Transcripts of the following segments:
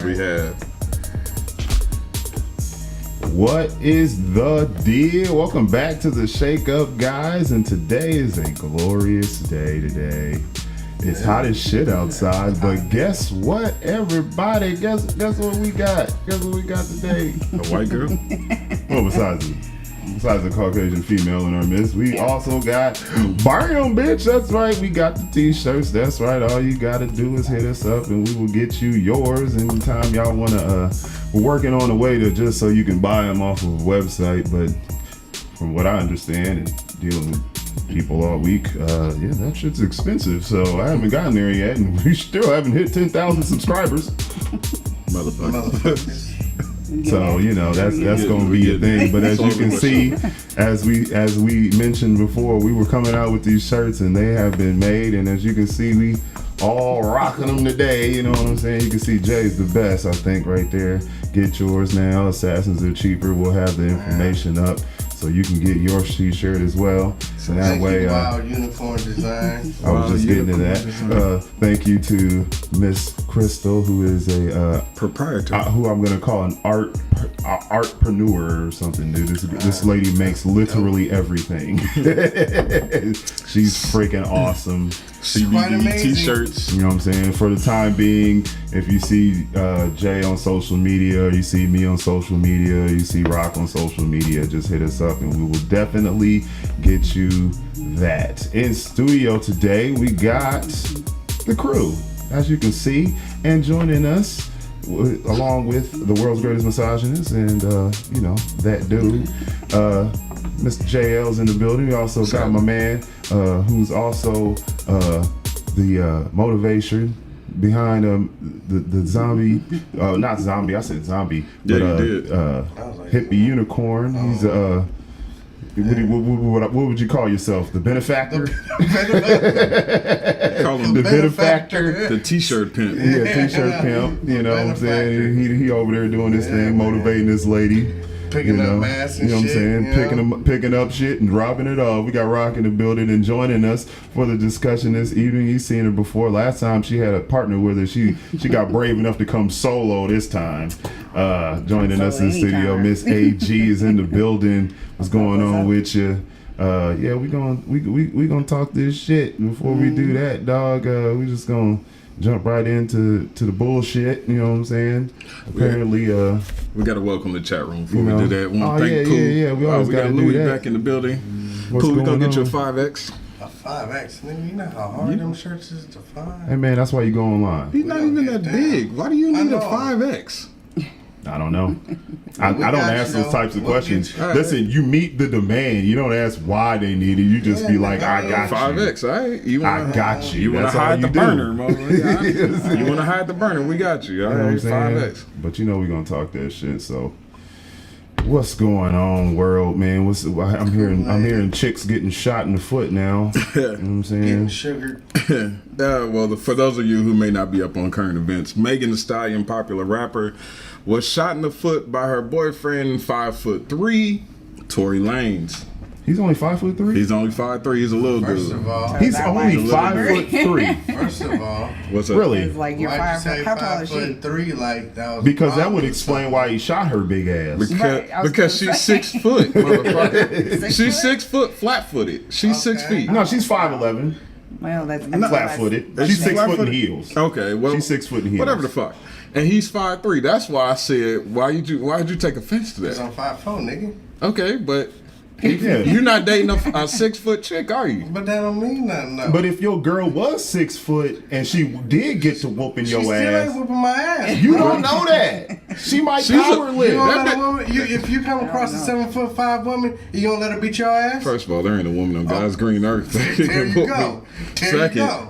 We have. What is the deal? Welcome back to the Shake Up, guys. And today is a glorious day today. It's hot as shit outside, but guess what, everybody? Guess what we got? Guess what we got today? A white girl? Well, besides the Caucasian female in our midst, we also got Bam, bitch. That's right. We got the t-shirts. That's right. All you gotta do is hit us up and we will get you yours anytime y'all wanna we're working on a way to just so you can buy them off of a website, but from what I understand and dealing with people all week, yeah, that shit's expensive. So I haven't gotten there yet, and we still haven't hit 10,000 subscribers. Motherfucker. So you know that's gonna be a thing. But as you can see, as we mentioned before, we were coming out with these shirts and they have been made. And as you can see, we all rocking them today. You know what I'm saying? You can see Jay's the best, I think, right there. Get yours now. Assassins are cheaper. We'll have the information up so you can get your t-shirt as well. So that way, Wild unicorn design. I was just getting to that. Thank you to Miss Crystal, who is a Proprietor. who I'm gonna call an artpreneur or something, dude. This lady makes literally everything. She's freaking awesome. CBD t-shirts. You know what I'm saying? For the time being, if you see Jay on social media, you see me on social media, you see Rock on social media, just hit us up and we will definitely get you that. In studio today, we got the crew, as you can see, and joining us along with the world's greatest misogynist and you know, that dude, Mr. JL's in the building. We also got my man who's also the motivation behind the zombie, not zombie, I said zombie, Yeah, but you did. hippie unicorn. He's what would you call yourself? The benefactor? Call him The the, benefactor? the t-shirt pimp. Yeah, t-shirt pimp. You know what I'm saying? He over there doing this thing, motivating this lady. Picking You know, up masks you and know what I'm shit. saying? you know? Picking up shit and dropping it off. We got Rock in the building and joining us for the discussion this evening. You've seen her before. Last time she had a partner with her. She got brave enough to come solo this time. Joining us in the studio, Miss AG is in the building. What's going on with you? Yeah, we gonna talk this shit. Before we do that, dog, we just gonna jump right into the bullshit. You know what I'm saying? Apparently, We got to welcome the chat room before You know. we do that. We want to thank yeah, Pooh. yeah. We always we got gotta do Louis that. back in the building. What's Pooh, we gonna going get you a on? 5X. A 5X, nigga. You know how hard them shirts is to find? Hey man, that's why you go online. He's not even that big. Why do you I need a know. 5X? I don't know. I don't got ask you, those though. types of We'll questions. get you. All right. Listen, you meet the demand. You don't ask why they need it. You just be like, I got you. 5X, all right? You I wanna, got you. You want That's to all hide you the do. burner, motherfucker. You want to hide the burner? We got you. All You know what I'm right, saying? 5X. But you know we're gonna talk that shit. So, what's going on, world, man? I'm hearing chicks getting shot in the foot now. You know what I'm Getting saying? sugared. Well, for those of you who may not be up on current events, Megan Thee Stallion, popular rapper, was shot in the foot by her boyfriend, 5'3", Tory Lanez. He's only 5'3". He's only 5'3". He's a little First dude. of all, He's that only why? 5'3". first of all, What's up? Really? It's like you're why'd you five. say How tall is she? 5'3" like that was Because that would probably explain why he shot her big ass. Right, I was Because gonna she's say. 6 foot, motherfucker. Six She's foot? 6 foot, flat-footed. She's 6 Okay. feet. No, she's 5'11", Well, that's flat-footed. Is She's she 6 foot in flat-footed? heels. Okay, well, She's 6 foot in heels. whatever the fuck. And he's 5'3". That's why I said, why did you take offense to Cause that? I'm 5'4", nigga. Okay, but Yeah. you're not dating a 6 foot chick, are you? But that don't mean nothing though. But if your girl was 6 foot and she did get to whooping she your still ain't ass, whooping my ass. you bro. don't know that. She might She's a- power You lift. don't That let a bit- woman. If you come across a 7'5" woman, you gonna let her beat your ass? First of all, there ain't a woman on God's green earth. There you go. There Second, you go.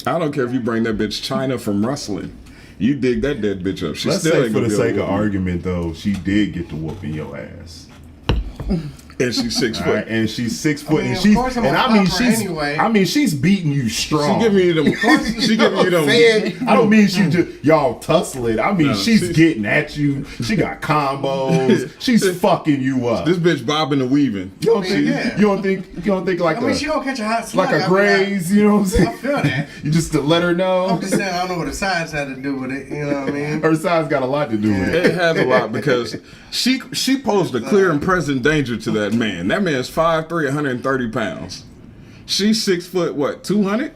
I don't care if you bring that bitch China from wrestling. You dig that dead bitch up. She Let's still say ain't for gonna the be able sake to of whoop you. argument though, she did get to whooping your ass. and she's 6 All foot. right, and she's 6 foot, mean, and of she's course I'm and gonna I mean pop her she's anyway. I mean she's beating you strong. She giving you them. She giving you them. I don't mean she just y'all tussling. I mean No, she's getting at you. She got combos. She's fucking you up. This bitch bobbing and weaving. You don't think? Yeah. You don't think like I mean, a she gonna catch a hot slug. like a graze? You know what I'm saying? I feel that. You just to let her know. I'm just saying, I don't know what the size had to do with it. You know what I mean? Her size got a lot to do with it. It has a lot because she posed a clear and present danger to that man. That man's 5'3", 130 pounds. She's 6 foot, what, 200?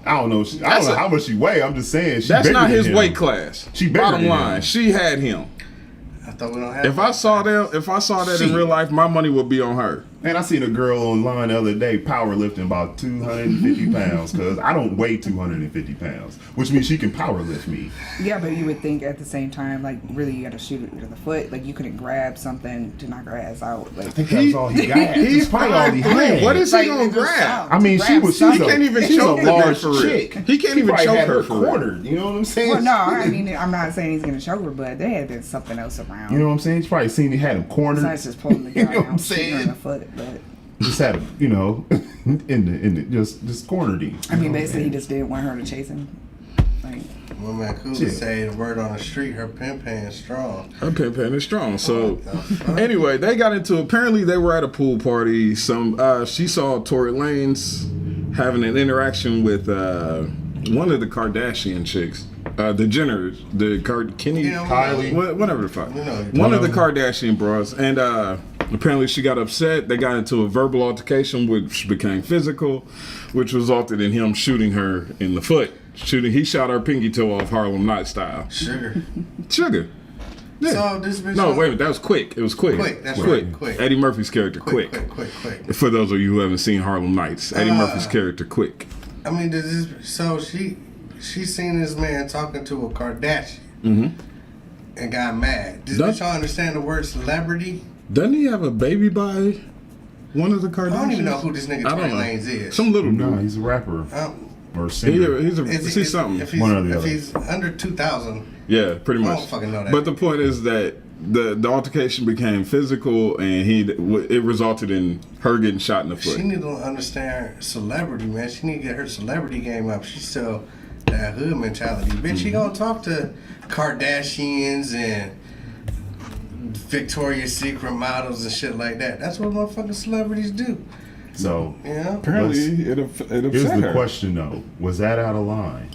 I don't know. I don't know how much she weigh. I'm just saying. She That's bigger not than his him. weight class. She bigger Bottom than line, him. she had him. I thought we don't have. If I saw that in Shit. real life, my money would be on her. Man, I seen a girl online the other day powerlifting about 250 pounds because I don't weigh 250 pounds, which means she can powerlift me. Yeah, but you would think at the same time, like, really, you got to shoot it with the foot. Like, you couldn't grab something to knock her ass out. Like, I think that's all he got. He's probably all he 5'3". had. What is he like, gonna it just grab? sounds- I mean, grab she's something. a, can't even she's choke a the bitch large for real. chick. He can't even probably choke had her for real. cornered. You know what I'm saying? Well, no, I mean, I'm not saying he's gonna choke her, but there had been something else around. You know what I'm saying? She's probably seen he had him cornered. Besides just pulling the guy You know what down, I'm shooting her in saying? the foot. But Just had him, in the just cornered him. I mean, basically, he just didn't want her to chase him. Like, My man Cooley Shit. say the word on the street, her pin pan strong. Her pin pan is strong. So What the fuck? anyway, they got into. Apparently, they were at a pool party. She saw Tory Lanez having an interaction with one of the Kardashian chicks, the Jenners, Kenny, Yeah, Kylie. whatever the fuck. We know who One you're of the talking Kardashian bras, and apparently she got upset. They got into a verbal altercation, which became physical, which resulted in him shooting her in the foot. He shot her pinky toe off Harlem Night style. Sugar. Sugar. Yeah. So this bitch. No, wait a minute. That was Quick. It was Quick. Quick, that's Quick. right, Quick. Eddie Murphy's character, Quick. Quick. For those of you who haven't seen Harlem Nights, Eddie Murphy's character, Quick. I mean, so she seen this man talking to a Kardashian and got mad. Does That- bitch y'all understand the word celebrity? Doesn't he have a baby by one of the Kardashians? I don't even know who this nigga I Tory don't know. Lanez is. Some little No, dude. he's a rapper or He, singer. he's something. If he's, One or the if other. he's under 2,000, Yeah, pretty I much. don't fucking know that. But the point is that the altercation became physical, and it resulted in her getting shot in the foot. she need to understand celebrity, man. She need to get her celebrity game up. She's still that hood mentality. Bitch, she gonna talk to Kardashians and Victoria's Secret models and shit like that. That's what motherfucking celebrities do. So You know? Apparently, it upset here's the her. question though: was that out of line?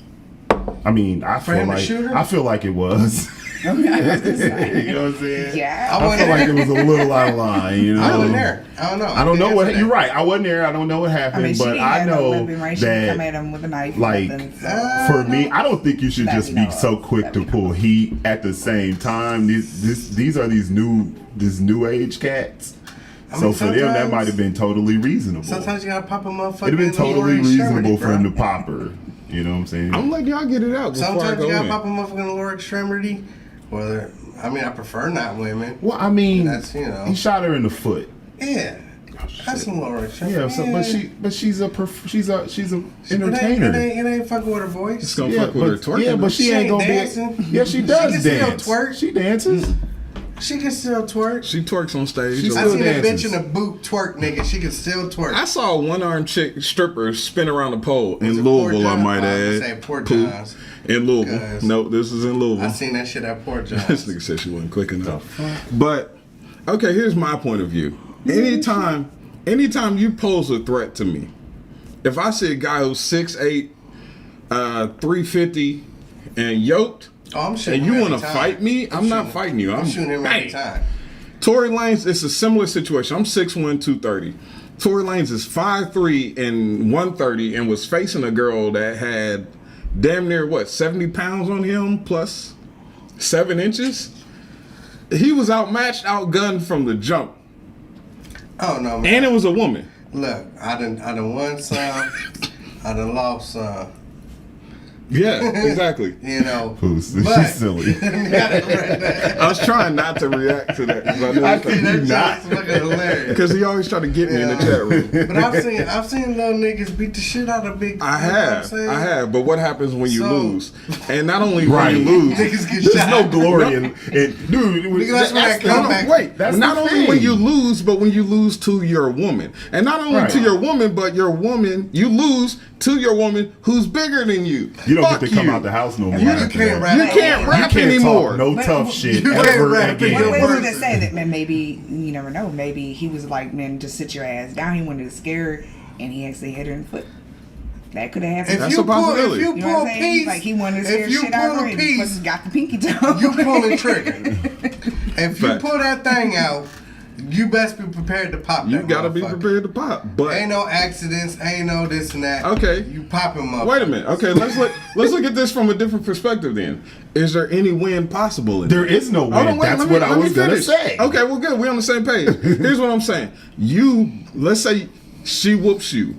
I mean, I For feel him to like shoot her? I feel like it was. I was just You like, know what I'm saying? yeah. I I feel like it was a little out of line. You know, I wasn't there. I don't know. I don't know can't what answer you're that. right. I wasn't there. I don't know what I happened, mean, she but didn't I have no know weapon, right? She didn't come that at him with a knife. like, nothing, so. for me, I don't think you should Let just me be know. so quick Let to me pull heat at the same time. These are these new age cats. I So mean, for them, that sometimes- might have been totally reasonable. Sometimes you gotta pop a motherfucker. It'd have been in the totally lower reasonable extremity, for him to bro. pop her. You know what I'm saying? I'm letting y'all get it out before I Sometimes go you gotta in. pop a motherfucker in the lower extremity. Whether I mean, I prefer not women. Well, I mean, That's, you know. he shot her in the foot. Yeah, that's some lower extremity. Yeah, so, but she's a entertainer. It ain't fucking with her It's voice. gonna Yeah, fuck with her but, twerking. yeah, but she She ain't ain't gonna dancing. be. Yeah, she She does can still dance. twerk. She dances. She can still twerk. She twerks on stage. She's I still seen a dances. bitch in a boot twerk, nigga. She can still twerk. I saw a one-armed chick stripper spin around the pole Was in it Louisville. Port I John? might I was add. gonna say Port Poop. Johns. In Louisville. Cause- No, this is in Louisville. I seen that shit at Port This Johns. nigga said she wasn't quick enough. But okay, here's my point of view. Anytime you pose a threat to me, if I see a guy who's 6'8", 350, and yoked, Oh, I'm shooting and you him want to every time. fight me, I'm not shooting- fighting you. I'm shooting him every bang. time. Tory Lanez, it's a similar situation. I'm 6'1", 230. Tory Lanez is 5'3" and 130 and was facing a girl that had damn near, 70 pounds on him plus 7 inches? He was outmatched, outgunned from the jump. Oh no, man. And it was a woman. Look, I done won some. I done lost some. Yeah, exactly. You know, Who's but- she's silly. I was trying not to react to that because I know That not. joke's fucking hilarious. because he always tried to get me in the chat room. But I've seen little niggas beat the shit out of big. I you know what I'm have, saying? I have. But what happens when you So- lose? And not only Right. when you lose, Niggas get There's shot. no glory in dude. Nigga, that's when that the- comeback- wait. That's not the only thing. when you lose, but when you lose to your woman, and not only Right. to your woman, but your woman, you lose to your woman who's bigger than you. You don't Fuck get to come you. out the house no more. You after can't that. rap. You can't rap You can't anymore. talk no But- tough shit You can't ever rap again. in What your way would person. it say that? Man, maybe you never know. Maybe he was like, man, just sit your ass down. He wanted to scare her, and he actually hit her in the foot. That could have happened. If That's you a pull, possibility. if you You know what pull I'm saying? peace, Like he wanted to scare if you shit out of pull her, a and he piece, got the pinky toe. you pulling trigger. If you Facts. pull that thing out, you best be prepared to pop. You that gotta be motherfucker. prepared to pop. But Ain't no accidents. Ain't no this and that. Okay. You pop him up. wait a minute. Okay, let's look at this from a different perspective. Then, is there any win possible in There is no Hold win. on, wait, That's let me- what I let me was gonna finish. say. Okay, well, good. We're on the same page. Here's what I'm saying. Let's say she whoops you.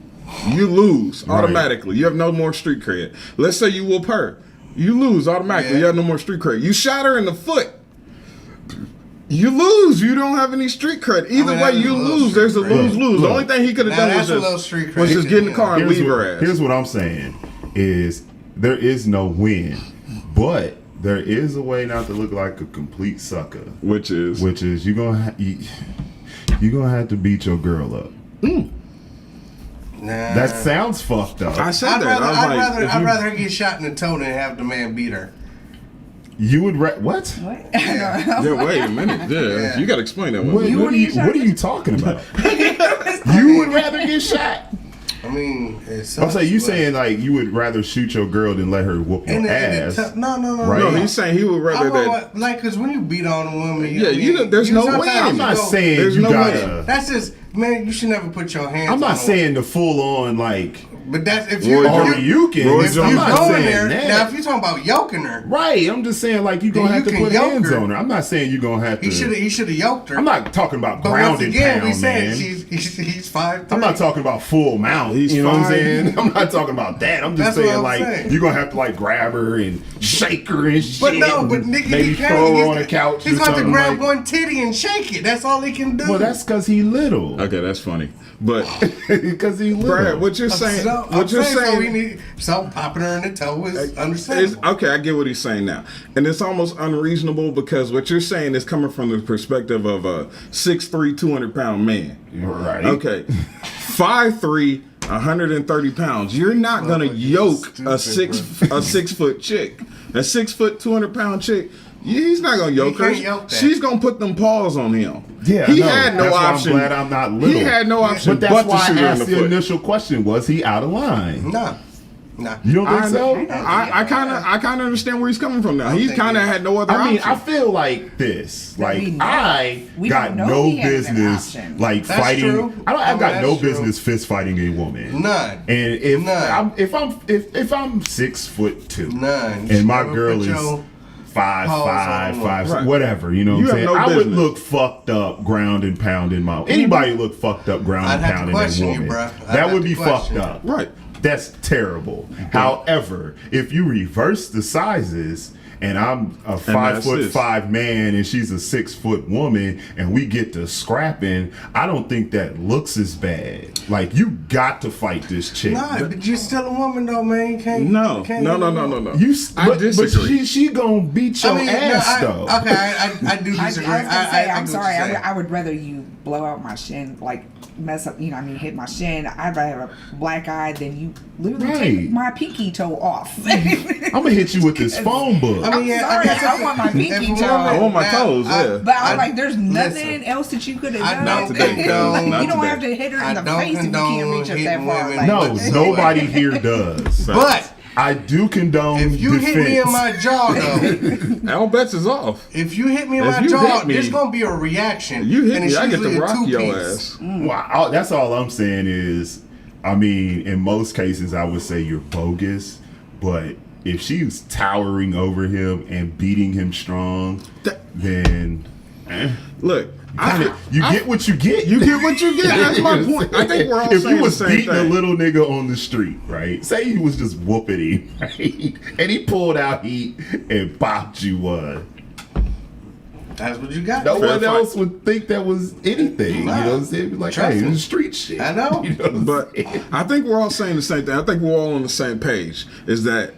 You lose automatically. You have no more street cred. Let's say you whoop her. You lose automatically. Yeah. You have no more street cred. You shot her in the foot. You lose. You don't have any street cred. Either mean, way, that's a you little lose. street There's a cred. lose-lose. The Look. only thing he could have Now done was that's a little street was just cred. get in the car and leave her ass. Here's what I'm saying: is there is no win, but there is a way not to look like a complete sucker. Which is You're gonna have to beat your girl up. Nah. That sounds fucked up. I said I'd that. I was like, if I'd you- rather her get shot in the toe than have the man beat her. You would what? What? Yeah, wait a minute. Yeah, Yeah. you got to explain that one. What, You what, wanna are you, get shot? what are you talking about? You would rather get shot? I mean, it's I'm saying you saying like you would rather shoot your girl than let her whoop your ass. No, Right. No, he's saying he would rather that. like, cause when you beat on a woman, Yeah, there's no sometimes way. you I'm not go- saying There's you no gotta. That's just, man. You should never put your hands. I'm on not a saying the full on like. But that's if Roy you Jones. if You can. Roy if Jones. you I'm not go in saying there that. now, if you're talking about yoking her, Right, I'm just saying like you're gonna Then have you to can put yoke hands her. on her. I'm not saying you're gonna have to. he should have yoked her. I'm not talking about But ground once and again, pound, we said man. he's 5'3". I'm not talking about full mount. He's You know what I'm fine. saying? I'm not talking about that. I'm just That's what saying I'm like saying. you're gonna have to like grab her and shake her and shit. But no, but nigga, maybe he can't. throw her He's- on the couch. He's or got to something grab like- one titty and shake it. That's all he can do. Well, that's because he little. Okay, that's funny. But Because he little. Brad, what you're saying? So, What you're so we saying? need so popping her in the toe is It's, understandable. okay, I get what he's saying now, and it's almost unreasonable because what you're saying is coming from the perspective of a 6'3", 200-pound man. You're right. Okay, 5'3", 130 pounds. You're not gonna yoke a stupid, 6 foot chick, a 6 foot 200-pound chick. He's not gonna yoke her. can't yoke that. She's gonna put them paws on him. Yeah, he no, had no that's why option. I'm glad I'm not little. He had no option But that's but to why shoot I her in asked the the foot. initial question: was he out of line? Nah. You don't think so? I kind of understand where he's coming from now. He think kind of he- had no other I mean, option. I feel like this. That Like we know. I We got don't know no he has an business option. like That's fighting. true. I've got no That's true. business fist fighting a woman. None. And if None. if I'm 6'2", None. and my Never girl put is your 5'5", paws on five, Right. whatever, you know You what I'm have saying? no I would business. look fucked up, ground and pounding my. Anybody look fucked up, ground I'd and have to pounding a question you, woman. bruh. I'd That have would to be question fucked you. up. Right. That's terrible. However, if you reverse the sizes and I'm a that's this. 5'5" man and she's a 6 foot woman and we get to scrapping, I don't think that looks as bad. Like you got to fight this chick. Nah, but you're still a woman though, man. You can't. no, you can't no, do no, that. no, no, no. You, I but disagree. she gonna beat your I mean, ass no, though. okay, I do I was disagree. gonna say, I I'm get what sorry. you're saying. I would rather you blow out my shin, like mess up, hit my shin. I'd rather have a black eye than you literally Right. take my pinky toe off. I'm gonna hit you with this phone book. I mean, I'm sorry, guess I if- want my if pinky a toe. woman- I want my now, toes, yeah. But I'm I- like, there's nothing listen, else that you could I have done. don't condone- Like, not you don't today. have to hit her I in the don't face if you can't condone reach up that hitting far. women. Like, No, But- nobody here does. But I do condone if you hit me in defense. my jaw though, All bets is off. if you hit me in If my you jaw, hit me- there's gonna be a reaction. You hit and me, it's I get usually to a rock your two-piece. ass. Well, that's all I'm saying is, I mean, in most cases, I would say you're bogus, but if she's towering over him and beating him strong, then Look, You get what you get. You get what you get. That's my point. I think we're all if saying you was the same beating thing. a little nigga on the street, right? Say he was just whooping him, right? And he pulled out heat and popped you one. That's what you got. No Fair one fight. else would think that was anything. You know what I'm saying? Be like, Trust hey, me. it's street shit. I know. You know what I'm But saying? I think we're all saying the same thing. I think we're all on the same page. Is that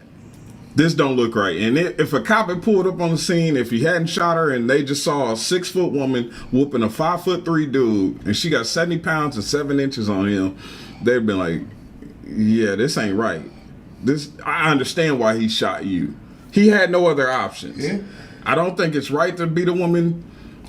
this don't look right? And if a cop had pulled up on the scene, if he hadn't shot her, and they just saw a 6-foot woman whooping a 5'3" dude, and she got 70 pounds and 7 inches on him, they'd been like, "Yeah, this ain't right. This I understand why he shot you. He had no other options." Yeah. I don't think it's right to beat a woman.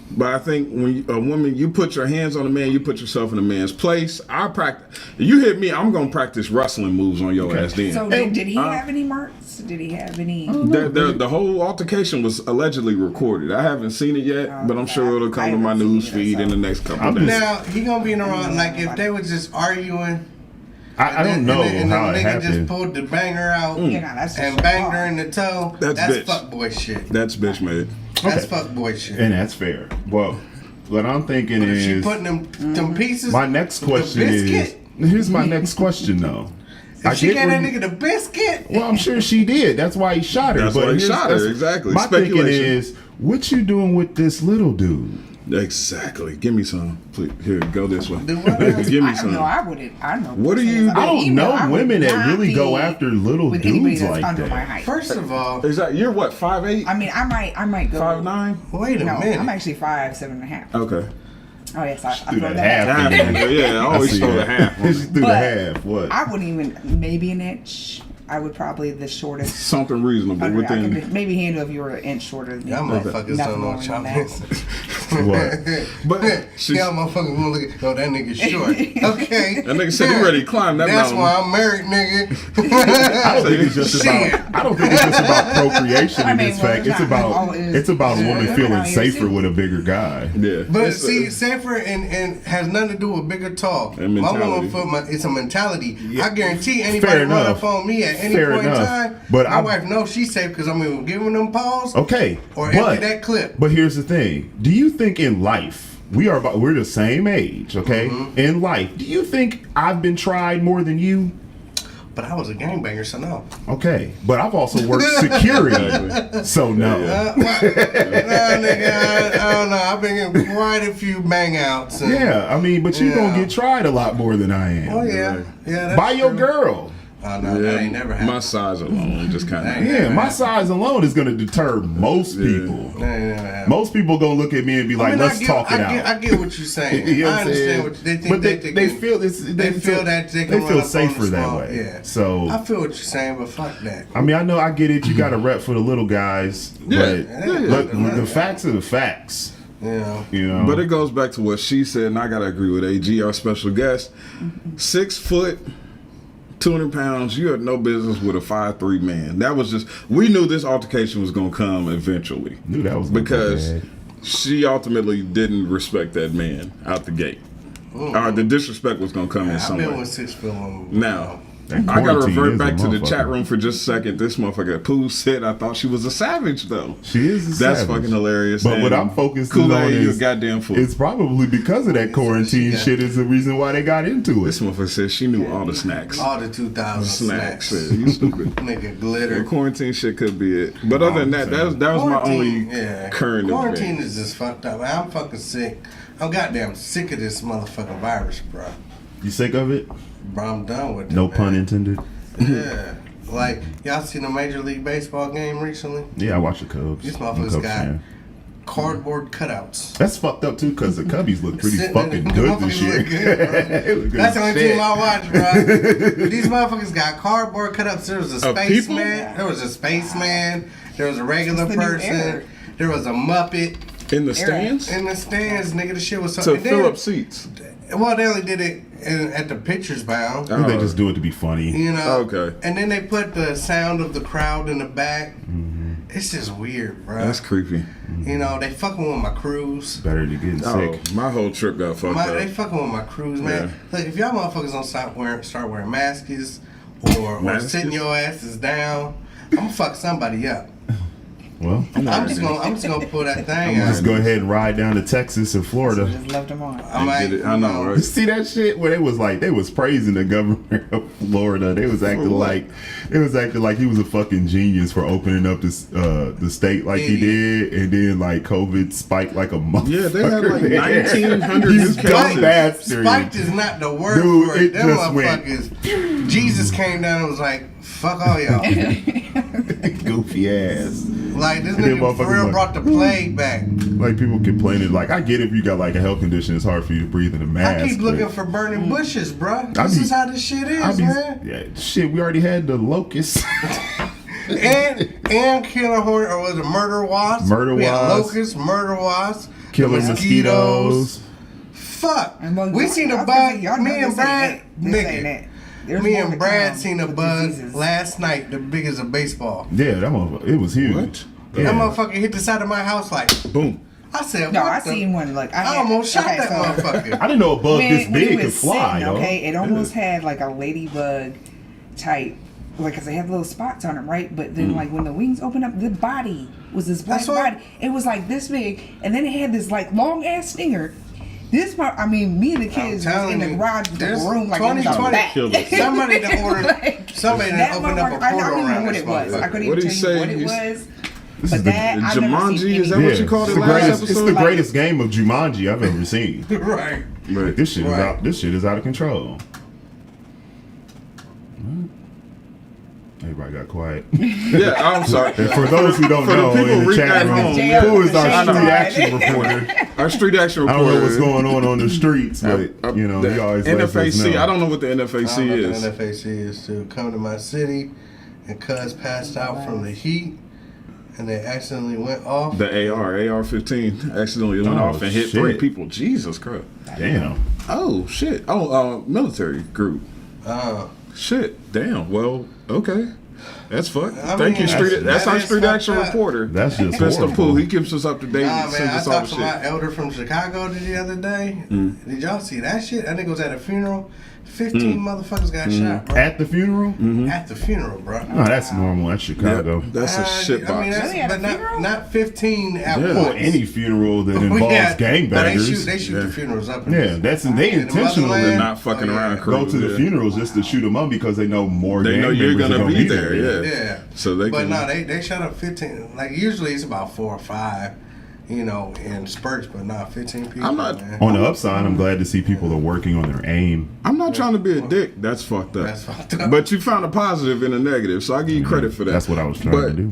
But I think when a woman, you put your hands on a man, you put yourself in a man's place. I practice. You hit me, I'm gonna practice wrestling moves on your ass. Then So did he have any marks? Did he have any? the whole altercation was allegedly recorded. I haven't seen it yet, but I'm sure it'll come to my news feed in the next couple of days. Now he gonna be in the wrong. Like if they was just arguing. I don't know and how the it nigga just happened. pulled the banger out Yeah, nah, that's just and banged her wrong. in the toe. That's That's bitch. fuckboy shit. That's bitch made. That's Okay. fuckboy shit. And that's fair. Well, what I'm thinking But if she is putting them pieces. my next with the question is biscuit, here's my next question though. if she gave where that you- nigga the biscuit. Well, I'm sure she did. That's why he shot her. That's why he here's- shot her, that's- exactly. My thinking Speculation. is, what you doing with this little dude? Exactly. Give me some. Please. Here, go this way. Do what? Give me I don't some. know. I wouldn't. I know. What do you- I don't know would women that not really go be after little with anybody dudes that's like under that. my height. First of all, Is that you're what 5'8", I mean, I might go 5'9"? wait a No, minute. I'm actually 5'7.5". Okay. Oh yes, I threw throw that that. half out. in there. Yeah, I always see throw the that. half on She it. threw the But half. What? I wouldn't even maybe an inch. I would probably the shortest. Something reasonable I within. could maybe handle if you were an inch shorter than me. Y'all but motherfuckers nothing don't know more what than y'all that. missing. What? But she's, Y'all motherfuckers gonna look at, oh, that nigga's short. Okay. that nigga said he ready to climb that That's mountain. why I'm married, nigga. I don't think it's just Shit. about. I don't think it's just about procreation I in mean, this well, fact. it's It's not about. all it is. It's about a Yeah, woman women feeling out here safer too. with a bigger guy. Yeah. But It's see, safer and has nothing to do with bigger talk. And My mentality. woman foot, it's a mentality. I guarantee anybody Fair run enough. up on me at any Fair point enough. in time, But my I- wife knows she's safe because I'm even giving them paws Okay, or but empty that clip. but here's the thing: do you think in life we're the same age? Okay, Mm-hmm. in life, do you think I've been tried more than you? But I was a gangbanger, so no. Okay, but I've also worked security, so no. Nigga, I don't know. I've been in quite a few bang outs. And, Yeah, I mean, but you gonna Yeah. get tried a lot more than I am. Oh, yeah. Yeah, that's By your true. girl. Oh, no, that ain't never my happened. size alone just kind That of. ain't Yeah, never my happened. size alone is gonna deter most people. That ain't never happened. Most people gonna look at me and be like, I mean, "Let's I get, talk it I out." Get, I get what you're saying. You know I what I'm understand saying? what they think. But they can- feel this. they feel that they they can run feel up on safer the that spot. way. Yeah. So I feel what you're saying, but fuck that. I mean, I know I get it. You got a rep for the little guys, but look, the facts are the facts. You know. You know. But it goes back to what she said, and I gotta agree with AG, our special guest. 6 foot, 200 pounds. You had no business with a 5'3" man. That was just. We knew this altercation was gonna come eventually knew that was gonna be because bad. she ultimately didn't respect that man out the gate. The disrespect was gonna come in I've some been way. with 6 foot on. Now, That I gotta quarantine revert is a back to the motherfucker. chat room for just a second. This motherfucker Pooh said I thought she was a savage though. She is a That's savage. fucking hilarious. But what And I'm focusing on Kool-Aid, you a is goddamn fool. it's probably because of that quarantine got- shit is the reason why they got into This it. motherfucker said she knew all the snacks. All the 2000 Snacks. snacks. Yeah, you stupid. Nigga The glitter. quarantine shit could be it. But other than that, that was my only current Quarantine event. is just fucked up. Man, I'm fucking sick. I'm goddamn sick of this motherfucking virus, bro. You sick of it? Bro, I'm done with it. No man. pun intended. Yeah. Like, y'all seen a Major League Baseball game recently? Yeah, I watch the Cubs. These I'm a motherfuckers Cubs got fan. cardboard cutouts. That's fucked up too, because the Cubbies look pretty Sitting fucking in the- good this motherfuckers year. look good, bro. They look good That's the as only shit. team I watch, bro. These motherfuckers got cardboard cutouts. There was a Of people? spaceman. There was a spaceman. There was a regular It's the new person. era. There was a Muppet In the stands? in the stands. Nigga, the shit was so. To and fill then- up seats. Well, they only did it at the Pictures Bound. I think they just do it to be funny. You know. Okay. And then they put the sound of the crowd in the back. It's just weird, bro. That's creepy. You know, they fucking with my cruise. Better than getting Oh, sick. my whole trip got fucked They up. fucking with my cruise, man. Look, if y'all motherfuckers don't start wearing masks or Masks? sitting your asses down, I'm gonna fuck somebody up. Well, I'm just gonna pull that thing just out. go ahead and ride down to Texas and Florida. Just left them on. I might, I know, right? See that shit where they was praising the governor of Florida. They was acting like he was a fucking genius for opening up this the state like he did, and then like COVID spiked like a motherfucker. Yeah, they had like 1,900 These new dumb cases. bastards. Spiked is not the word Dude, for it. it Them just went. motherfuckers. Jesus came down and was like, "Fuck all y'all." Goofy ass. Like this And then nigga for motherfuckers real like, brought the plague back. Like people complaining, like I get if you got like a health condition, it's hard for you to breathe in a mask. I keep looking but for burning bushes, bruh. I This be- is how this shit I is, be- man. yeah, shit, we already had the locusts. And killer hornet, or was it murder wasps? Murder we had wasps. locusts, murder wasps, Killer the mosquitoes. Fuck. And bugs- We seen I a was gonna say, bug. y'all know Me and this ain't Brad, it. This ain't nigga. it. There's Me more and to Brad come seen a with bug diseases. last night, the big as a baseball. Yeah, that motherfucker, it was huge. What? Yeah. That motherfucker hit the side of my house like, Boom. I said, No, what I the- seen one. Like I I had, almost shot okay, that so motherfucker. I didn't know a bug this when big it could was fly, sitting, yo. okay, it almost had like a ladybug type, like, cause they had little spots on them, right? But then, like, when the wings opened up, the body was this black That's what- body. It was like this big, and then it had this like long ass stinger. This part, I mean, me and the kids was telling in the you, garage with the there's room like it was 2020 our back. killed us. Somebody that ordered, Like, somebody that that opened up a motherfucker, I portal don't even around know what this it was. I motherfucker. couldn't What'd even he tell you say? what it He's- was. This But is the- that, I've never Jumanji, seen is that any- what you called it's it the last greatest. It's episode? the Like- greatest game of Jumanji I've ever seen. Right. Like, this shit is Right. out. This shit is out of control. Everybody got quiet. Yeah, I'm sorry. And for those who don't For the know, people in the reading chat at room, home, yeah. who is our I know. street action reporter? Our street action I don't reporter. know what's going on the streets, but you know, the he always lets us NFAC. know. I don't know what the I NFAC don't know is. what the NFAC is to come to my city, and cuz passed out from the heat, and they accidentally went off. The AR-15 accidentally went Oh, off and hit shit. 3 people. Jesus Christ. Damn. Oh shit. Oh, military group. Shit. Damn. Well, okay. That's fucked. I Thank you, mean, street. That's that our is street fucked action up. reporter. That's just Mr. horrible. Pooh. He keeps us up to date. Nah, and man, sends I us all talked the to my shit. elder from Chicago the other day. Did y'all see that shit? That nigga was at a funeral. 15 motherfuckers got shot, bro. At the funeral? At the funeral, bro. No, that's normal. That's Chicago. That's a shit box. I mean, that's, Really, at a but funeral? not 15 at Yeah. Or once. any funeral that Well, involves yeah, but gangbangers. They shoot Yeah. the funerals up. Yeah, that's and they In the intentionally motherland. They're not fucking Oh, yeah. around. go to the Yeah. funerals just to shoot them up because they know more. They know gang you're members are gonna be there. Yeah. Yeah. So they But can. no, they shot up 15. Like usually it's about 4 or 5, you know, in spurts, but not 15 people. I'm not- Man. On the upside, I'm glad to see people are working on their aim. I'm not trying to be a dick. That's fucked up. That's fucked up. But you found a positive in a negative, so I give you credit for that. That's what I was trying But to do.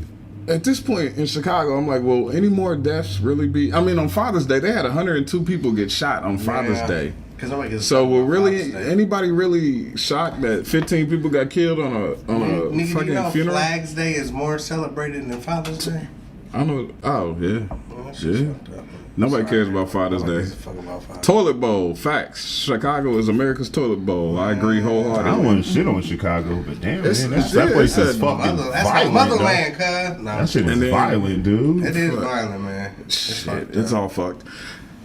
at this point in Chicago, I'm like, will any more deaths really be? I mean, on Father's Day, they had 102 people get shot on Father's Day. Because nobody gives a So fuck will about really Father's Day. anybody really shocked that 15 people got killed on a Nigga, do fucking you know funeral? Flags Day is more celebrated than Father's Day? I know. Oh yeah. Well, that shit's Yeah. fucked up, man. Nobody Sorry. cares about Father's Nobody Day. gives a fuck about Father's Day. Toilet bowl, facts. Chicago is America's toilet bowl. I agree I don't wholeheartedly. want to shit on Chicago, but damn, It's- man, that yeah, place it's is a fucking That's my violent. motherland, cuz. Dog. Nah, That shit is And then- violent, dude. it is Fuck. violent, man. It's Shit, fucked it's up. all fucked.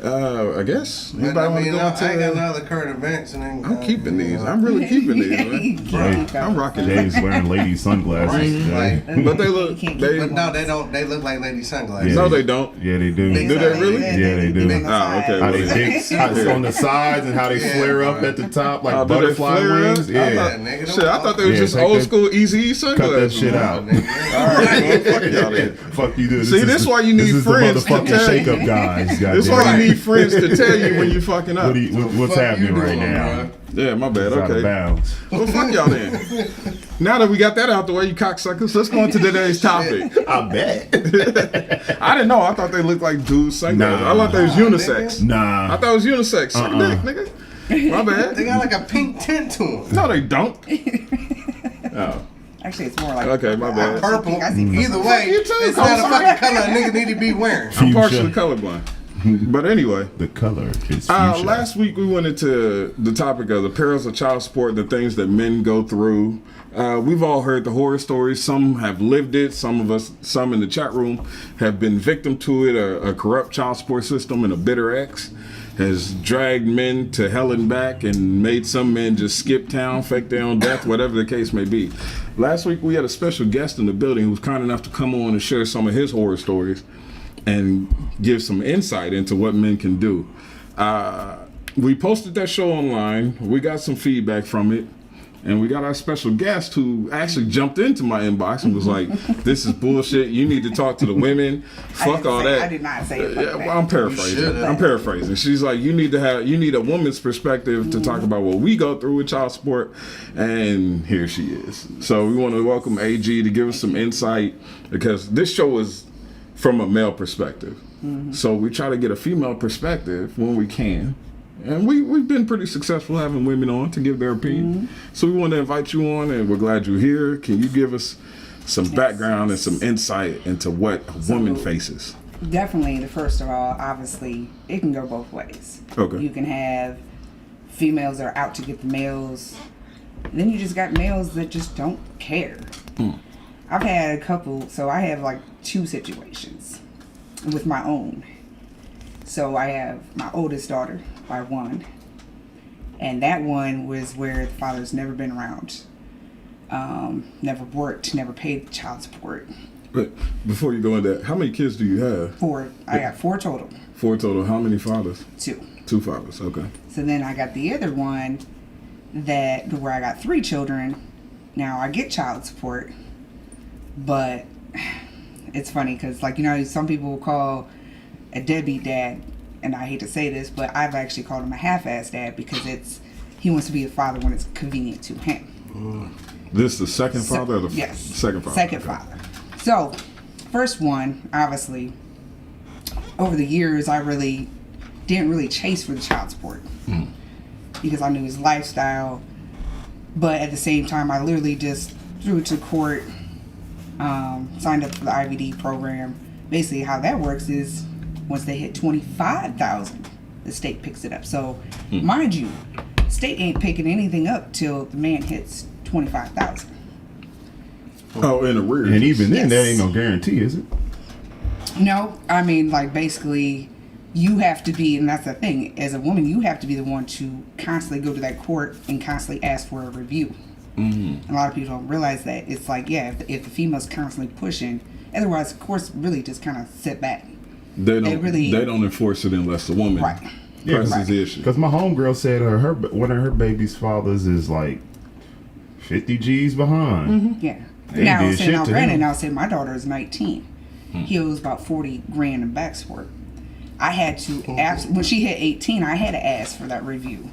I guess. But, Anybody I want to mean, go I got into? another current events, and then I'm keeping these. I'm really keeping these. Man. Right. I'm rocking these. Jay's wearing lady sunglasses Right, today. But they look. They, But no, they don't. They look like lady sunglasses. no, they don't. Yeah, they do. They Do they really? Yeah, they do. Oh, okay. How they well, dick how it's on the sides and how they Yeah, flare up bro. at the top like Oh, do they butterfly flare up? wings. I Yeah, thought- nigga, Shit, I thought they was Yeah, just take old that- school Easy cut sunglasses. that shit out. All right, well, fuck y'all then. Fuck you, dude. See, this why you need this is friends to the motherfucking tell shake you. up guys. That's goddamn. why you need friends to tell you when you fucking up. What's Fuck happening you right doing, now? bro? Yeah, my bad. It's out of Okay. bounds. Well, fuck y'all then. Now that we got that out the way, you cocksuckers, let's go into today's topic. I bet. I didn't know. I thought they looked like dudes sunglasses. Nah. I thought they was unisex. I Nah. thought it was unisex. Suck dick, nigga. My bad. They got like a pink tint to them. No, they don't. Oh. Actually, it's more like Okay, my bad. Purple. I see Either way, you too, it's not a Coach. fucking color a nigga need to be wearing. I'm Fuchsia. partially colorblind. But anyway. The color is fuchsia. Last week we went into the topic of the perils of child support, the things that men go through. We've all heard the horror stories. Some have lived it. Some in the chat room have been victim to it, a corrupt child support system and a bitter ex. has dragged men to hell and back and made some men just skip town, fake their own death, whatever the case may be. Last week we had a special guest in the building who was kind enough to come on and share some of his horror stories and give some insight into what men can do. We posted that show online. We got some feedback from it. And we got our special guest who actually jumped into my inbox and was like, "This is bullshit. You need to talk to the women. Fuck all that." I did not say it. Yeah, well, I'm paraphrasing. She's like, you need a woman's perspective to talk about what we go through with child support. And here she is. So we want to welcome AG to give us some insight, because this show is from a male perspective. So we try to get a female perspective when we can. And we've been pretty successful having women on to give their opinion. So we want to invite you on, and we're glad you're here. Can you give us some background and some insight into what a woman faces? Definitely, first of all, obviously, it can go both ways. Okay. You can have females that are out to get the males. Then you just got males that just don't care. I've had a couple, so I have like 2 situations with my own. So I have my oldest daughter by 1, and that one was where the father's never been around, never worked, never paid child support. But before you go into that, how many kids do you have? 4. I got 4 total. 4 total. How many fathers? 2. 2 fathers. Okay. So then I got the other one where I got 3 children. Now I get child support, but it's funny because, like, some people will call a deadbeat dad, and I hate to say this, but I've actually called him a half-ass dad because he wants to be a father when it's convenient to him. This the second father or the yes, second father? Second father. So, first one, obviously, over the years, I really didn't really chase for the child support because I knew his lifestyle. But at the same time, I literally just threw it to court, signed up for the IVD program. Basically, how that works is once they hit 25,000, the state picks it up. So, mind you, state ain't picking anything up till the man hits 25,000. Oh, in arrears. And even then, Yes. that ain't no guarantee, is it? No, I mean, like, basically, you have to be, and that's the thing, as a woman, you have to be the one to constantly go to that court and constantly ask for a review. And a lot of people don't realize that. It's like, yeah, if the female's constantly pushing, otherwise, courts really just kind of sit back. They really- don't enforce it unless the woman Right. presses Right. the issue. Because my homegirl said her one of her baby's fathers is like 50 G's behind. Yeah. They Now, did shit to granted, him. I'll say my daughter is 19. He owes about 40 grand in back support. I had to when she hit 18, I had to ask for that review,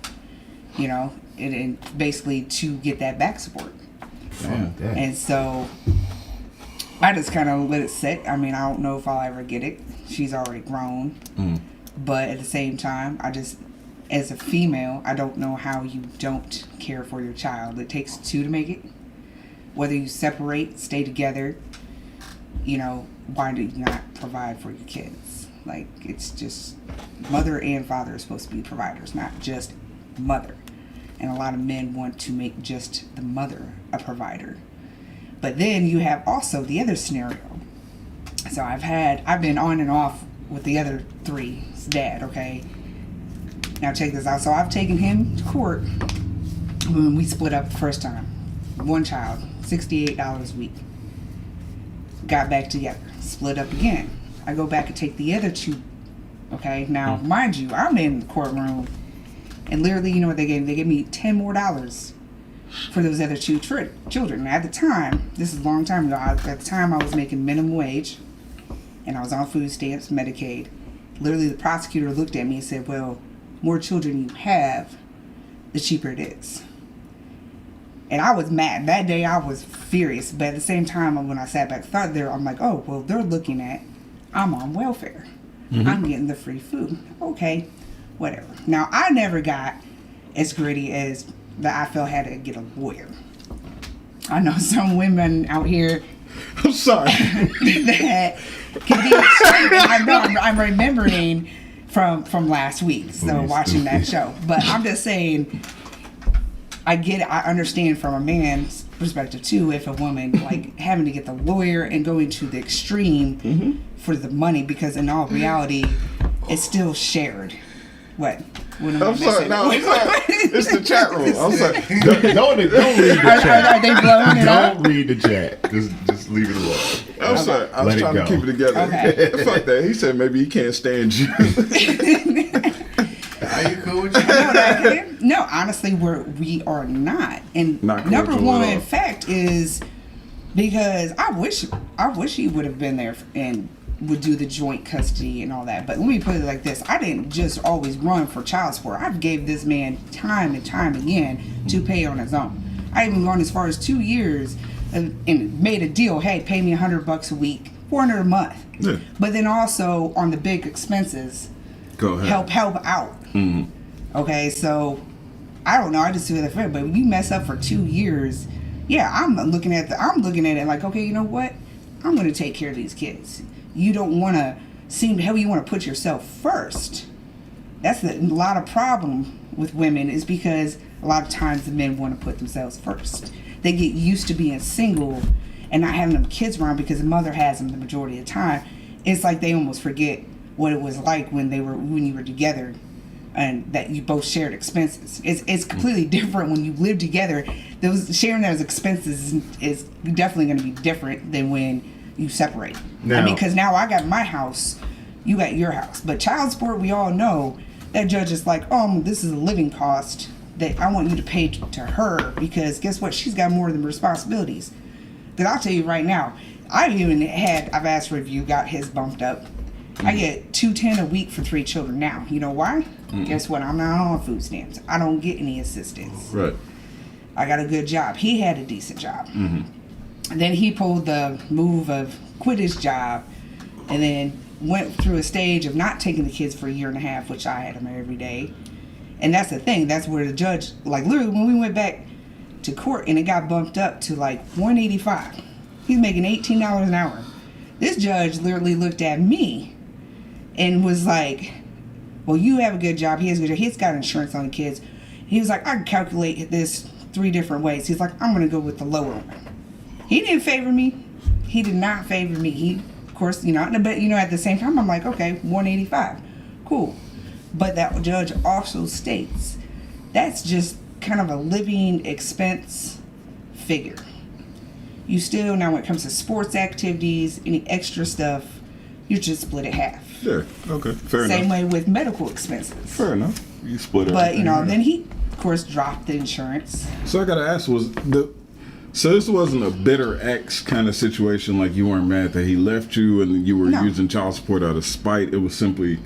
and basically to get that back support. Fuck that. And so I just kind of let it sit. I mean, I don't know if I'll ever get it. She's already grown. But at the same time, as a female, I don't know how you don't care for your child. It takes 2 to make it. Whether you separate, stay together, why do you not provide for your kids? Like, it's just mother and father are supposed to be providers, not just mother. And a lot of men want to make just the mother a provider. But then you have also the other scenario. So I've been on and off with the other 3's dad, okay? Now check this out. So I've taken him to court when we split up the first time. 1 child, $68 a week. Got back together, split up again. I go back and take the other 2. Okay, now mind you, I'm in the courtroom, and literally, you know what they gave me? They gave me $10 more for those other 2 children. Now, at the time, this is a long time ago. At the time, I was making minimum wage, and I was on food stamps, Medicaid. Literally, the prosecutor looked at me and said, "Well, more children you have, the cheaper it is." And I was mad. That day I was furious. But at the same time, when I sat back and thought there, I'm like, oh, well, they're looking at, I'm on welfare. I'm getting the free food. Okay, whatever. Now, I never got as gritty as that I felt had to get a lawyer. I know some women out here I'm sorry. that can be extreme. I know I'm remembering from last week, so watching that show. But I'm just saying, I get it. I understand from a man's perspective too. If a woman like having to get the lawyer and going to the extreme for the money, because in all reality, it's still shared. What? What am I I'm sorry. missing? No, I'm sorry. It's the chat room. I'm sorry. Don't read the Are chat. they blowing it up? Don't read the chat. Just leave it alone. I'm sorry. I was Let it trying to go. keep it together. Okay. Fuck that. He said maybe he can't stand you. Are you cool with you? No, honestly, we are not. And Not number cordial one at all. fact is because I wish he would have been there and would do the joint custody and all that. But let me put it like this: I didn't just always run for child support. I gave this man time and time again to pay on his own. I even gone as far as 2 years and made a deal. Hey, pay me $100 a week, $400 a month. Yeah. But then also on the big expenses, Go ahead. help out. Okay, so I don't know. I just feel that fair. But when you mess up for 2 years, yeah, I'm looking at it like, okay, you know what? I'm going to take care of these kids. You don't want to seem hell. You want to put yourself first. That's a lot of problem with women is because a lot of times the men want to put themselves first. They get used to being single and not having them kids around because the mother has them the majority of the time. It's like they almost forget what it was like when you were together and that you both shared expenses. It's completely different when you live together. Sharing those expenses is definitely going to be different than when you separate. Now- I mean, because now I got my house, you got your house. But child support, we all know that judge is like, this is a living cost that I want you to pay to her because guess what? She's got more than responsibilities. Because I'll tell you right now, I've asked for a review, got his bumped up. I get $210 a week for 3 children now. You know why? Guess what? I'm not on food stamps. I don't get any assistance. Right. I got a good job. He had a decent job. And then he pulled the move of quit his job and then went through a stage of not taking the kids for a year and a half, which I had them every day. And that's the thing. That's where the judge, like literally when we went back to court and it got bumped up to like $185. He's making $18 an hour. This judge literally looked at me and was like, well, you have a good job. He has a good job. He's got insurance on the kids. He was like, I can calculate this 3 different ways. He's like, I'm going to go with the lower one. He didn't favor me. He did not favor me. He, of course, but at the same time, I'm like, okay, 185. Cool. But that judge also states that's just kind of a living expense figure. You still, now when it comes to sports activities, any extra stuff, you just split it half. Yeah. Okay. Fair Same enough. way with medical expenses. Fair enough. You split it. But, then he, of course, dropped the insurance. So I gotta ask, so this wasn't a bitter ex kind of situation, like you weren't mad that he left you and you were No. using child support out of spite. It was simply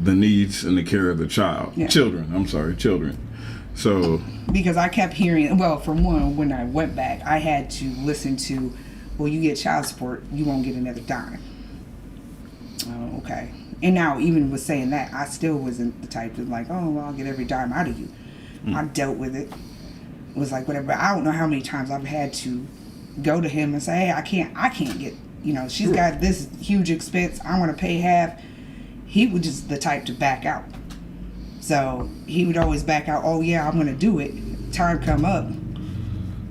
the needs and the care of the child. Yeah. Children. So Because I kept hearing, well, for one, when I went back, I had to listen to, well, you get child support, you won't get another dime. Oh, okay. And now, even with saying that, I still wasn't the type to like, oh, well, I'll get every dime out of you. I dealt with it. It was like whatever. I don't know how many times I've had to go to him and say, hey, I can't get, she's got this huge expense. I want to pay half. He was just the type to back out. So he would always back out. Oh yeah, I'm going to do it. Time come up,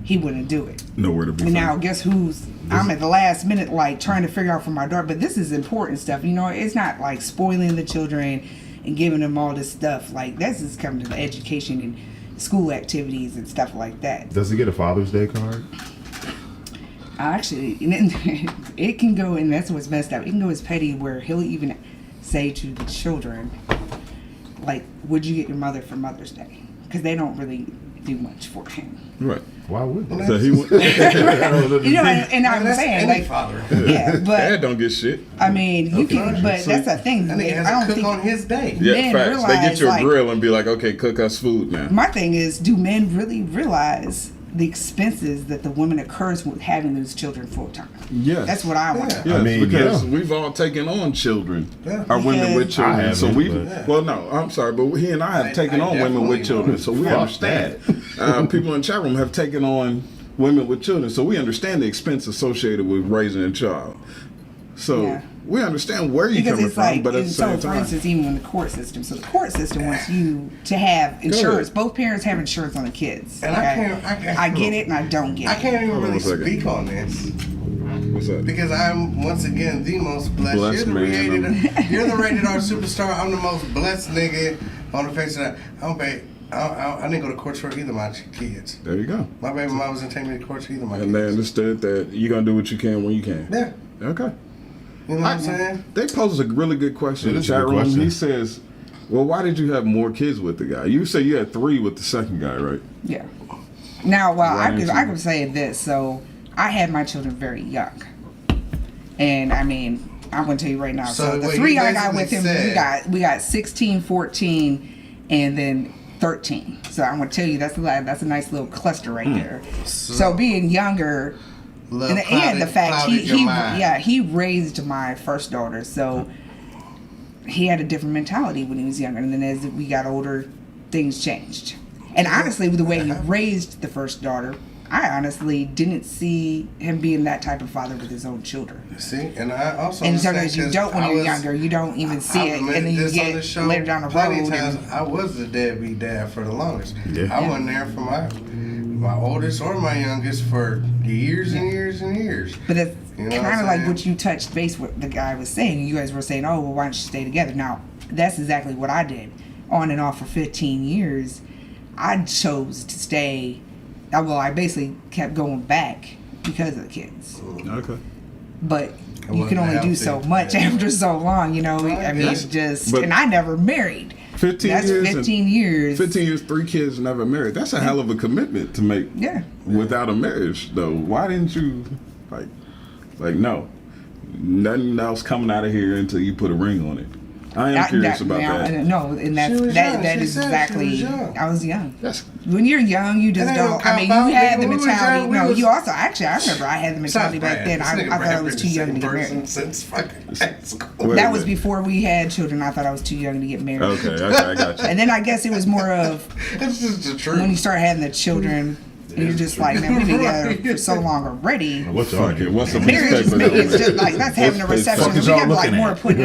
he wouldn't do it. nowhere to be And found. now guess who's? I'm at the last minute, like trying to figure out for my daughter. But this is important stuff. It's not like spoiling the children and giving them all this stuff. Like this is coming to the education and school activities and stuff like that. Does he get a Father's Day card? Actually, it can go, and that's what's messed up. It can go as petty where he'll even say to the children, like, "Would you get your mother for Mother's Day?" Because they don't really do much for him. Right. Why would they? So he went. And I'm That's saying, any like, father. yeah, Dad but don't get shit. I mean, you can, but So- that's the thing. That nigga I has don't to cook think on his day. Yeah, Men facts. They get realize, you a like- grill and be like, okay, cook us food now. my thing is, do men really realize the expenses that the woman incurs with having those children full time? Yes. That's what I want. Yeah. Yes, I mean, because yeah. we've all taken on children, Yeah. or women with Because- children. I So haven't, we, but- well, no, I'm sorry, but he and I have taken I on women with definitely children, won't. so we Fuck understand. People in chat room have taken on women with children, so we understand the expense associated with raising a child. So Yeah. we understand where you're Because coming it's from, like, but at and the so same for time, instance, even in the court system. So the court system wants you to have insurance. ahead. Both parents have insurance on the kids. And okay? I can't- I get it and I don't get I it. can't even Hold on really a second. speak on this. What's up? Because I'm once again the most blessed. Blessed you're the man. you're the rated R superstar. I'm the most blessed nigga on the face of that. I didn't go to court for either of my kids. There you go. My baby mom wasn't taking me to court for either of my And they kids. understood that you're gonna do what you can when you can. Yeah. Okay. You know what I'm saying? They posed a really good question in It the is a chat good room. question. He says, "Well, why did you have more kids with the guy? You say you had 3 with the second guy, right?" Yeah. Now, well, Why I didn't could you- say this. So, I had my children very young, and I mean, I'm gonna tell you right now. So So, the what 3 you I got with basically him, said- we got 16, 14, and then 13. So I'm gonna tell you that's a nice little cluster right there. So being younger, Love and the fact clouded your mind. he raised my first daughter, so he had a different mentality when he was younger, and then as we got older, things changed. And honestly, with the way he raised the first daughter, I honestly didn't see him being that type of father with his own children. See, and I also And understand sometimes you 'cause don't when I you're was- younger, you don't even see I've it, and admitted then you this on the get show later down the plenty road. of times. and- I was the deadbeat dad for the longest. Yeah. I wasn't there for my oldest or my youngest for years and years and years. But it's You know what kind I'm of like saying? what you touched base with the guy was saying. You guys were saying, "Oh, well, why don't you stay together?" Now, that's exactly what I did, on and off for 15 years. I chose to stay. Well, I basically kept going back because of the kids. Okay. But I you can wasn't only do healthy. so much Yeah. after so long, you know. I mean, guess. just But- and I never married. 15 That's years. 15 years. 15 years, 3 kids, never married. That's a hell of a commitment to make. Yeah. Without a marriage, though. Why didn't you like no, nothing else coming out of here until you put a ring on it? I am curious about that. No, and that's She was young. that She is said she exactly. was young. I was young. That's When you're young, you just That ain't don't. no I mean, cop-out, you had nigga. the When we was mentality. young, we No, was- you also actually. I remember I had the mentality back then. I thought I was too young to get married. Since fucking high school. Wait That a was minute. before we had children. I thought I was too young to get married. Okay, I got you. And then I guess it was more of It's just the truth. when you start having the children, and you're just like, man, we've been together for so long already. What's Fuck arguing? it. What's the Marriage is perspective? it's just like that's having a reception. fuck is We y'all got like looking more at? putting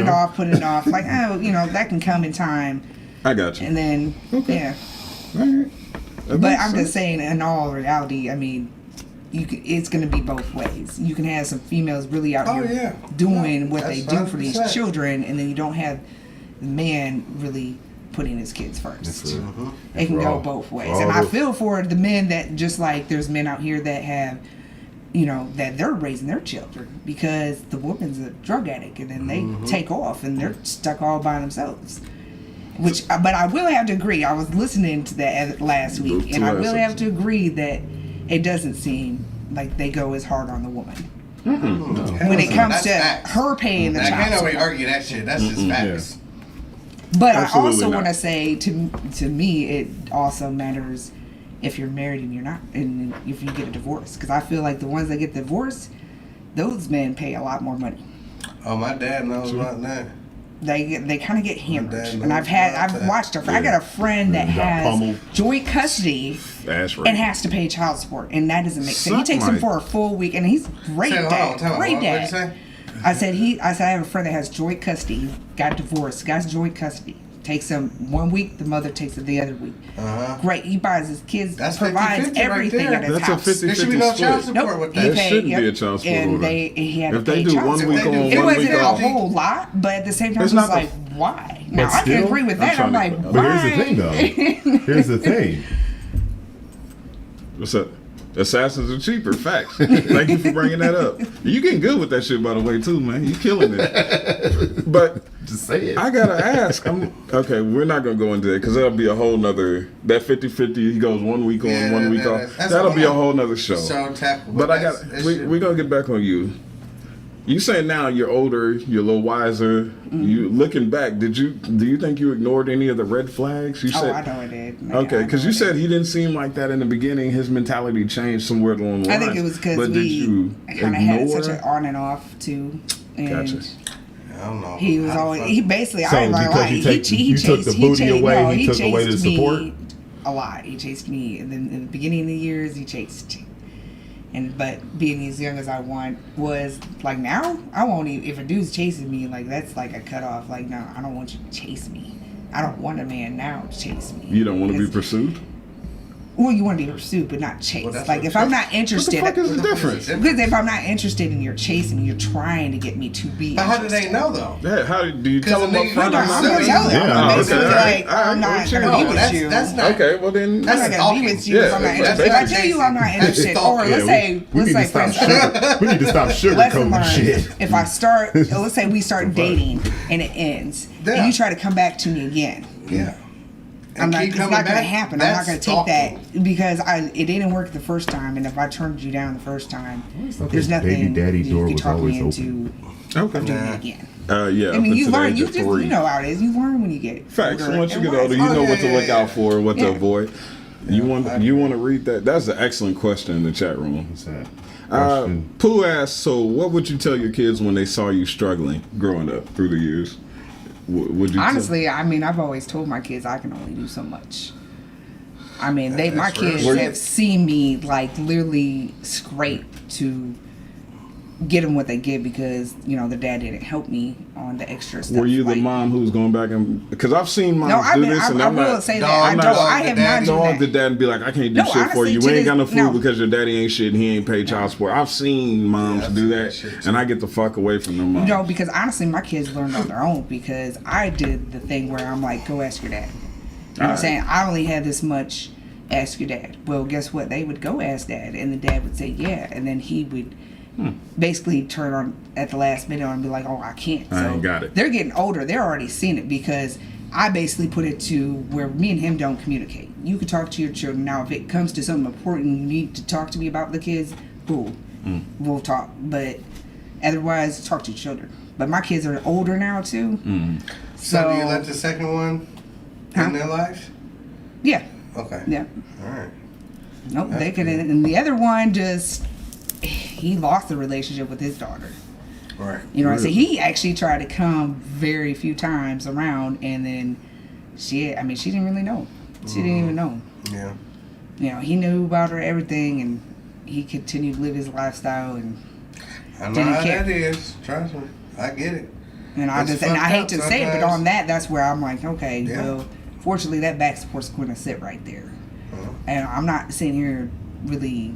it off. Like, oh, you know, that can come in time. I got you. And then, yeah. All right. That But makes I'm sense. just saying, in all reality, I mean, it's going to be both ways. You can have some females really out Oh, here yeah. doing what they That's do for these 100%. children, and then you don't have the man really putting his kids first. It can For go all- both ways. for all And I the- feel for the men that, just like there's men out here that have, you know, that they're raising their children because the woman's a drug addict, and then they take off and they're stuck all by themselves. Which, but I will have to agree. I was listening to that last week, and I will have to agree that it doesn't seem like they go as hard on the woman when it comes That's to facts. her paying the I can't child nobody support. argue that shit. That's just facts. But Absolutely I also not. want to say to me, it also matters if you're married and you're not, and if you get a divorce, because I feel like the ones that get divorced, those men pay a lot more money. Oh, my dad knows about that. They kind of get hammered, dad and knows I've about that. watched her. I got a friend that Got has pummeled. joint custody That's right. and has to pay child support, and that doesn't make sense. He Suck takes him my- for a full week, and he's great Say, hold dad, on, tell me, great what'd you dad. say? I said I have a friend that has joint custody, got divorced, got joint custody. Takes him 1 week, the mother takes it the other week. Great, he buys his kids, That's provides 50-50 right everything there. at his That's a house. 50-50 There should be no child split. support with He that. There paid, shouldn't be yep, a child support and order. he had If to they pay do child 1 support. week on, It 1 It week wasn't a off. whole lot, but at the same time, It's it's not like, the- why? Now, But I can still, agree with that. I'm trying like, to- But here's the why? thing, though. Here's the thing. What's up? Assassins are cheaper. Facts. Thank you for bringing that up. You getting good with that shit, by the way, too, man. You killing it. But Just say it. I gotta ask. Okay, we're not gonna go into that because that'll be a whole nother. That 50-50, he goes 1 week on, Yeah, 1 week off. that's That'll be a fine. whole nother show. So tackle. But I that's- got. that shit- We're gonna get back on you. You saying now you're older, you're a little wiser. Mm-hmm. You looking back, do you think you ignored any of the red flags? You Oh, said, I know I did. okay, I because know you I said did. he didn't seem like that in the beginning. His mentality changed somewhere along the I line. think it was because But did we you kind of had ignore? such an on and off too. And Gotcha. I don't know. he was How the always fuck- he basically So I ain't gonna because lie, you he took the chased- booty chased- away, no, he took away the chased me support? a lot. He chased me, and then in the beginning of the years he chased. But being as young as I was like now, I won't even if a dude's chasing me like that's like a cutoff. Like no, I don't want you to chase me. I don't want a man now to chase me. You don't want to be Because- pursued? Well, you want to be pursued, but not chased. Well, that's like what if I'm chase- not interested, What the fuck is the difference? because if I'm not interested in your chasing, you're trying to get me to be. But how do interested. they know though? Yeah, how do you tell 'Cause them the up nigga- front? No, I'm I'm not gonna gonna tell them. Yeah, I'm gonna okay, basically be alright, like, I'm alright, not well, gonna be No, with you. that's not. Okay, well then. I'm not That's gonna be with you Yeah, if I'm not that's interested. If I basically tell you I'm not That's interested, or stalking. let's say, we need to for stop instance, we need to stop lesson sugarcoating learned. shit. If I start, let's say we start dating and it ends, Yeah. and you try to come back to me again. Yeah. I'm not. keep It's coming not going to back, happen. I'm not going that's to take stalking. that because it didn't work the first time, and if I turned you down the first time, thought there's this nothing baby daddy you door can was talk me always into Okay. doing Nah. it again. Yeah. I mean, up you until the learn. age You of just 3. you know how it is. You learn when you get Facts. older. Once you And get wise. older, you Oh, know yeah, what to yeah, look yeah. out for, what to Yeah. avoid. You want to read that? That's an excellent question in the chat room. What's that? Question. Pooh asked, so what would you tell your kids when they saw you struggling growing up through the years? Would you Honestly, I mean, I've always told my kids I can only do so much. I mean, my That's real kids shit. have seen me like literally scrape to get them what they get because their dad didn't help me on the extra stuff. were you the like- mom who's going back and because I've seen moms No, do this and I I'm will not say that Dog, I not don't. dog I the have not daddy. done dog the that. dad and be like, I can't do No, shit for honestly, you. to We ain't this- got no food no. because your daddy ain't shit and he ain't paid child support. I've seen moms I've do seen that, that shit too. and I get the fuck away from them moms. No, because honestly, my kids learned on their own because I did the thing where I'm like, go ask your dad. You know what I'm Alright. saying? I only had this much, ask your dad. Well, guess what? They would go ask dad, and the dad would say, yeah. And then he would basically turn on at the last minute and be like, oh, I can't. I ain't got it. They're getting older. They're already seeing it because I basically put it to where me and him don't communicate. You can talk to your children. Now, if it comes to something important you need to talk to me about the kids, cool. We'll talk. But otherwise, talk to your children. But my kids are older now, too. So do you let the second one Huh? in their life? Yeah. Okay. Yeah. All right. Nope. That's They could. good. And the other one he lost the relationship with his daughter. Right. You know what I'm saying? He actually tried to come very few times around, and then she didn't really know. She didn't even know. Yeah. He knew about her everything, and he continued to live his lifestyle, and I know Didn't how care. that is. Trust me. I get it. I It's just and I fucked hate up to say it, but sometimes. on that's where I'm like, okay, Yeah. well, fortunately that back support's going to sit right there, and I'm not sitting here really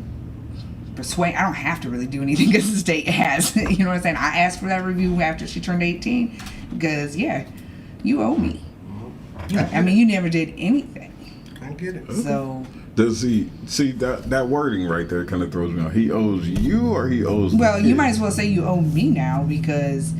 persuade. I don't have to really do anything because the state has. You know what I'm saying? I asked for that review after she turned 18 because you owe me. I mean, you never did anything, I get it. so. Does he see that wording right there? Kind of throws me off. He owes you, or he owes. the Well, you kid? might as well say you owe me now because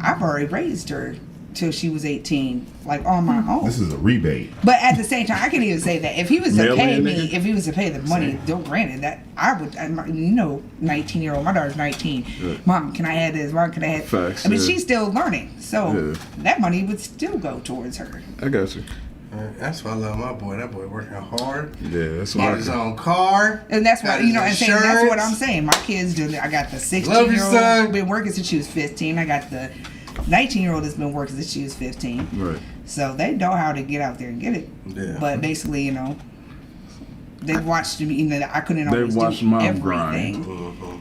I've already raised her till she was 18, like on my own. This is a rebate. But at the same time, I can even say that if he was to Mail pay in, me, nigga? if he was to pay the money, though granted that I would, 19-year-old, my daughter's 19. Yeah. Mom, can I have this? Mom, can I have? Facts, I mean, yeah. she's still learning, so Yeah. that money would still go towards her. I got you. That's why I love my boy. That boy working hard. Yeah, that's Got what his I. own car. And that's got what his I'm saying. That's what I'm insurance. saying. My kids do. I got the Love your 16-year-old son. been working since she was 15. I got the 19-year-old that's been working since she was 15. Right. So they know how to get out there and get it. Yeah. But basically, they've watched me. I couldn't They've always watched do mom everything. grind.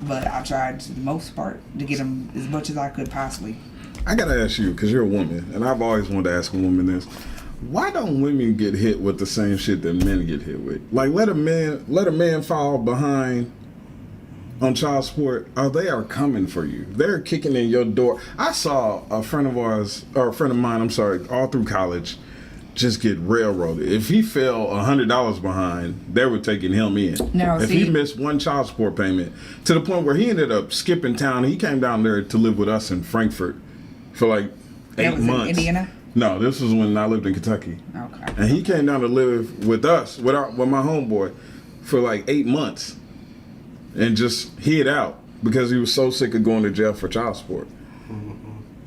But I tried to the most part to get them as much as I could possibly. I gotta ask you because you're a woman, and I've always wanted to ask a woman this: why don't women get hit with the same shit that men get hit with? Like, let a man fall behind on child support. They are coming for you. They're kicking in your door. I saw a friend of ours, or a friend of mine, I'm sorry, all through college, just get railroaded. If he fell $100 behind, they were taking him in. Now, if see- he missed one child support payment, to the point where he ended up skipping town. He came down there to live with us in Frankfurt for like 8 was in months. Indiana? No, this was when I lived in Kentucky. Okay. And he came down to live with us, with my homeboy, for like 8 months, and just hid out because he was so sick of going to jail for child support.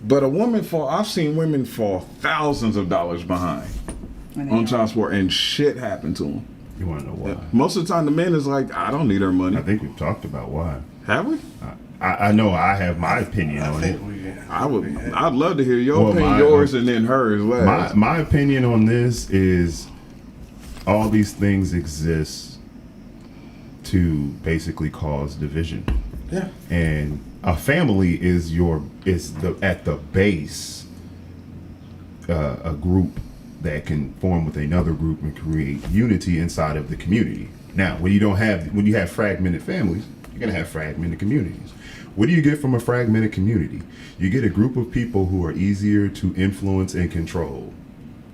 But I've seen women fall thousands of dollars behind And on then- child support, and shit happened to them. You want to know why? Most of the time, the man is like, I don't need her money. I think we've talked about why. Have we? I know I have my opinion I on it. think we. I'd love to hear your Well, opinion, yours, and then hers last. My opinion on this is all these things exist to basically cause division. Yeah. And a family is at the base a group that can form with another group and create unity inside of the community. Now, when you have fragmented families, you're gonna have fragmented communities. What do you get from a fragmented community? You get a group of people who are easier to influence and control.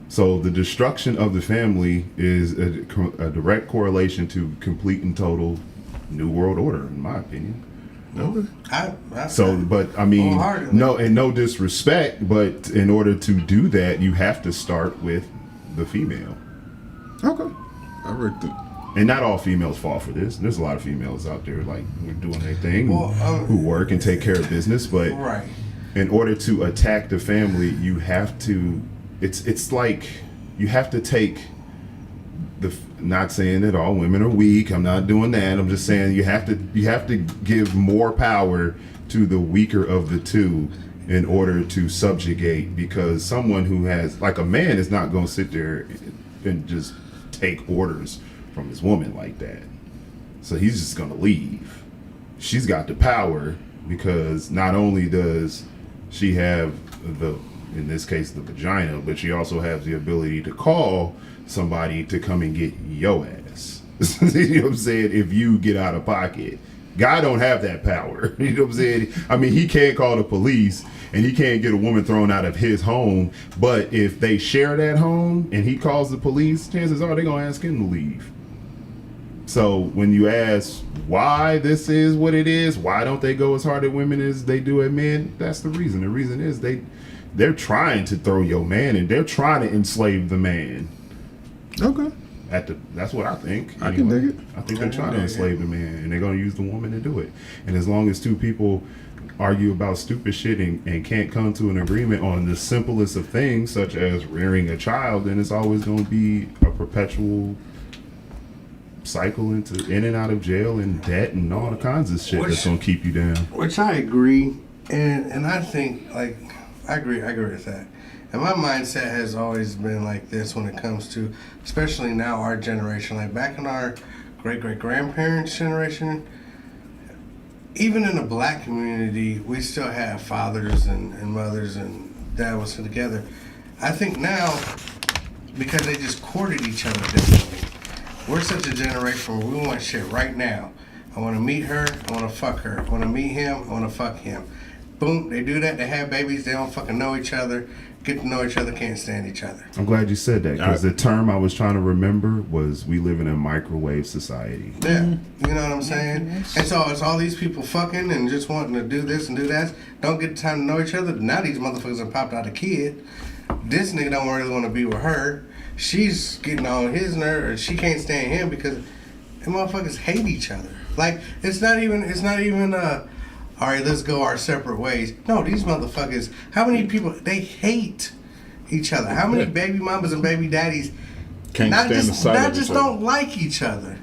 So the destruction of the family is a direct correlation to complete and total New World Order, in my opinion. But I mean, no disrespect, but in order to do that, you have to start with the female. Okay. I read that. And not all females fall for this. There's a lot of females out there like doing their thing, who work and take care of business. But in order to attack the family, you have to. It's like you have to take the. Not saying that all women are weak. I'm not doing that. I'm just saying you have to give more power to the weaker of the two in order to subjugate. Because someone who has, like, a man is not going to sit there and just take orders from his woman like that. So he's just gonna leave. She's got the power because not only does she have in this case the vagina, but she also has the ability to call somebody to come and get your ass. You know what I'm saying? If you get out of pocket. Guy don't have that power. You know what I'm saying? I mean, he can't call the police and he can't get a woman thrown out of his home. But if they share that home and he calls the police, chances are they're going to ask him to leave. So when you ask why this is what it is, why don't they go as hard at women as they do at men? That's the reason. The reason is they're trying to throw your man and they're trying to enslave the man. Okay. That's what I think. I can dig it. I think they're trying to enslave the man, and they're going to use the woman to do it. And as long as two people argue about stupid shit and can't come to an agreement on the simplest of things, such as rearing a child, then it's always going to be a perpetual cycle in and out of jail and debt and all the kinds of shit that's going to keep you down. Which I agree, and I think, like, I agree with that. And my mindset has always been like this when it comes to, especially now our generation, like back in our great-great-grandparents' generation, even in the black community, we still have fathers and mothers and dad was together. I think now, because they just courted each other differently, we're such a generation where we want shit right now. I want to meet her, I want to fuck her. I want to meet him, I want to fuck him. Boom, they do that, they have babies, they don't fucking know each other. Get to know each other, can't stand each other. I'm glad you said that because the term I was trying to remember was we live in a microwave society. Yeah, you know what I'm saying? And so it's all these people fucking and just wanting to do this and do that. Don't get the time to know each other. Now these motherfuckers have popped out a kid. This nigga don't really want to be with her. She's getting on his nerve, or she can't stand him because them motherfuckers hate each other. Like it's not even all right, let's go our separate ways. No, these motherfuckers, how many people, they hate each other. How many baby mamas and baby daddies can't stand the sight of each other. Not just don't like each other,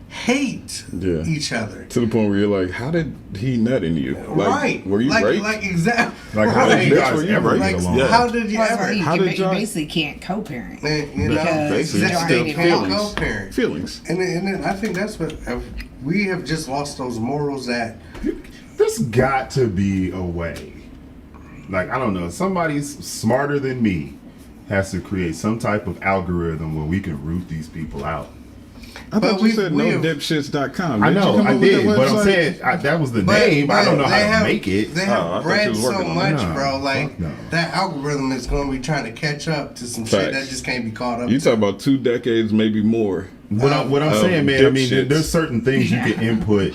hate each other. To the point where you're like, how did he nut in you? Like, right. Were you raped? Like, exactly. Like, how did you guys ever get along? How did you ever? You basically can't co-parent. You know, basically, exactly. still Co-parent. Feelings. And then I think that's what, we have just lost those morals that... There's got to be a way. Like, I don't know, somebody smarter than me has to create some type of algorithm where we can root these people out. I thought you said nodipshits.com. I know, I did, but I'm saying that was the name. I don't know how to make it. They have bred so much, bro. Like, that algorithm is going to be trying to catch up to some shit that just can't be caught up. You talk about 2 decades, maybe more. What I'm saying, man, I mean, there's certain things you can input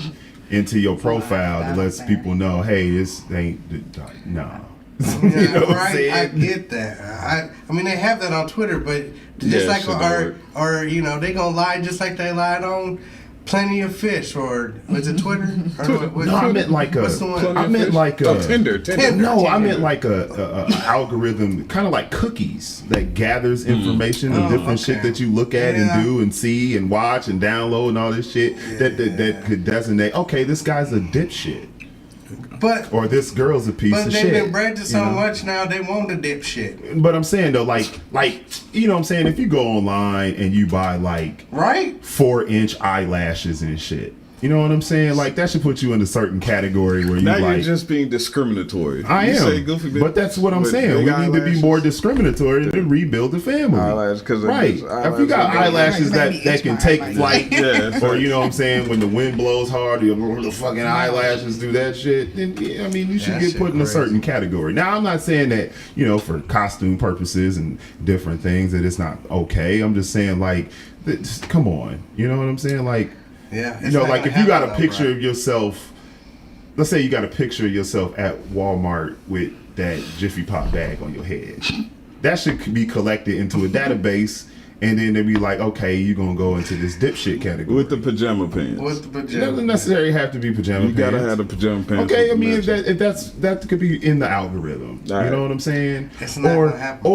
into your profile that lets people know, hey, this ain't no. You know right? I get that. I mean, they have that on Twitter, but just like or you know, they gonna lie just like they lied on Plenty of Fish, or was it Twitter? No, I meant like Tinder. No, I meant like a algorithm, kind of like cookies that gathers information and different shit that you look at and do and see and watch and download and all this shit that could designate, okay, this guy's a dipshit. Or this girl's a piece of shit. But they've been bred to so much now, they want a dipshit. But I'm saying though, like you know what I'm saying, if you go online and you buy like 4-inch eyelashes and shit, You know what I'm saying? Like that should put you in a certain category where you Now like. you're just being discriminatory. I You am, say goofy bitch but that's what I'm with saying. big We need to be eyelashes. more discriminatory to rebuild the family. Eyelashes, 'cause right? it's If you got eyelashes, eyelashes Let me that itch can my take eyelash. flight, Yeah, or you know what I'm saying, when the wind blows hard, the fucking eyelashes do that shit. Then yeah, I mean, you should That get shit put in a crazy. certain category. Now, I'm not saying that for costume purposes and different things that it's not okay. I'm just saying like, come on, you know what I'm saying? Like, Yeah. like if you got a picture of yourself, let's say you got a picture of yourself at Walmart with that Jiffy Pop bag on your head, that should be collected into a database, and then they'd be like, okay, you're gonna go into this dipshit category. with the pajama pants. With the It pajama. doesn't necessarily have to be pajama You pants. gotta have the pajama pants. Okay, I with the mean matching. that could be in the algorithm. All right. You know what I'm saying? It's not or gonna happen,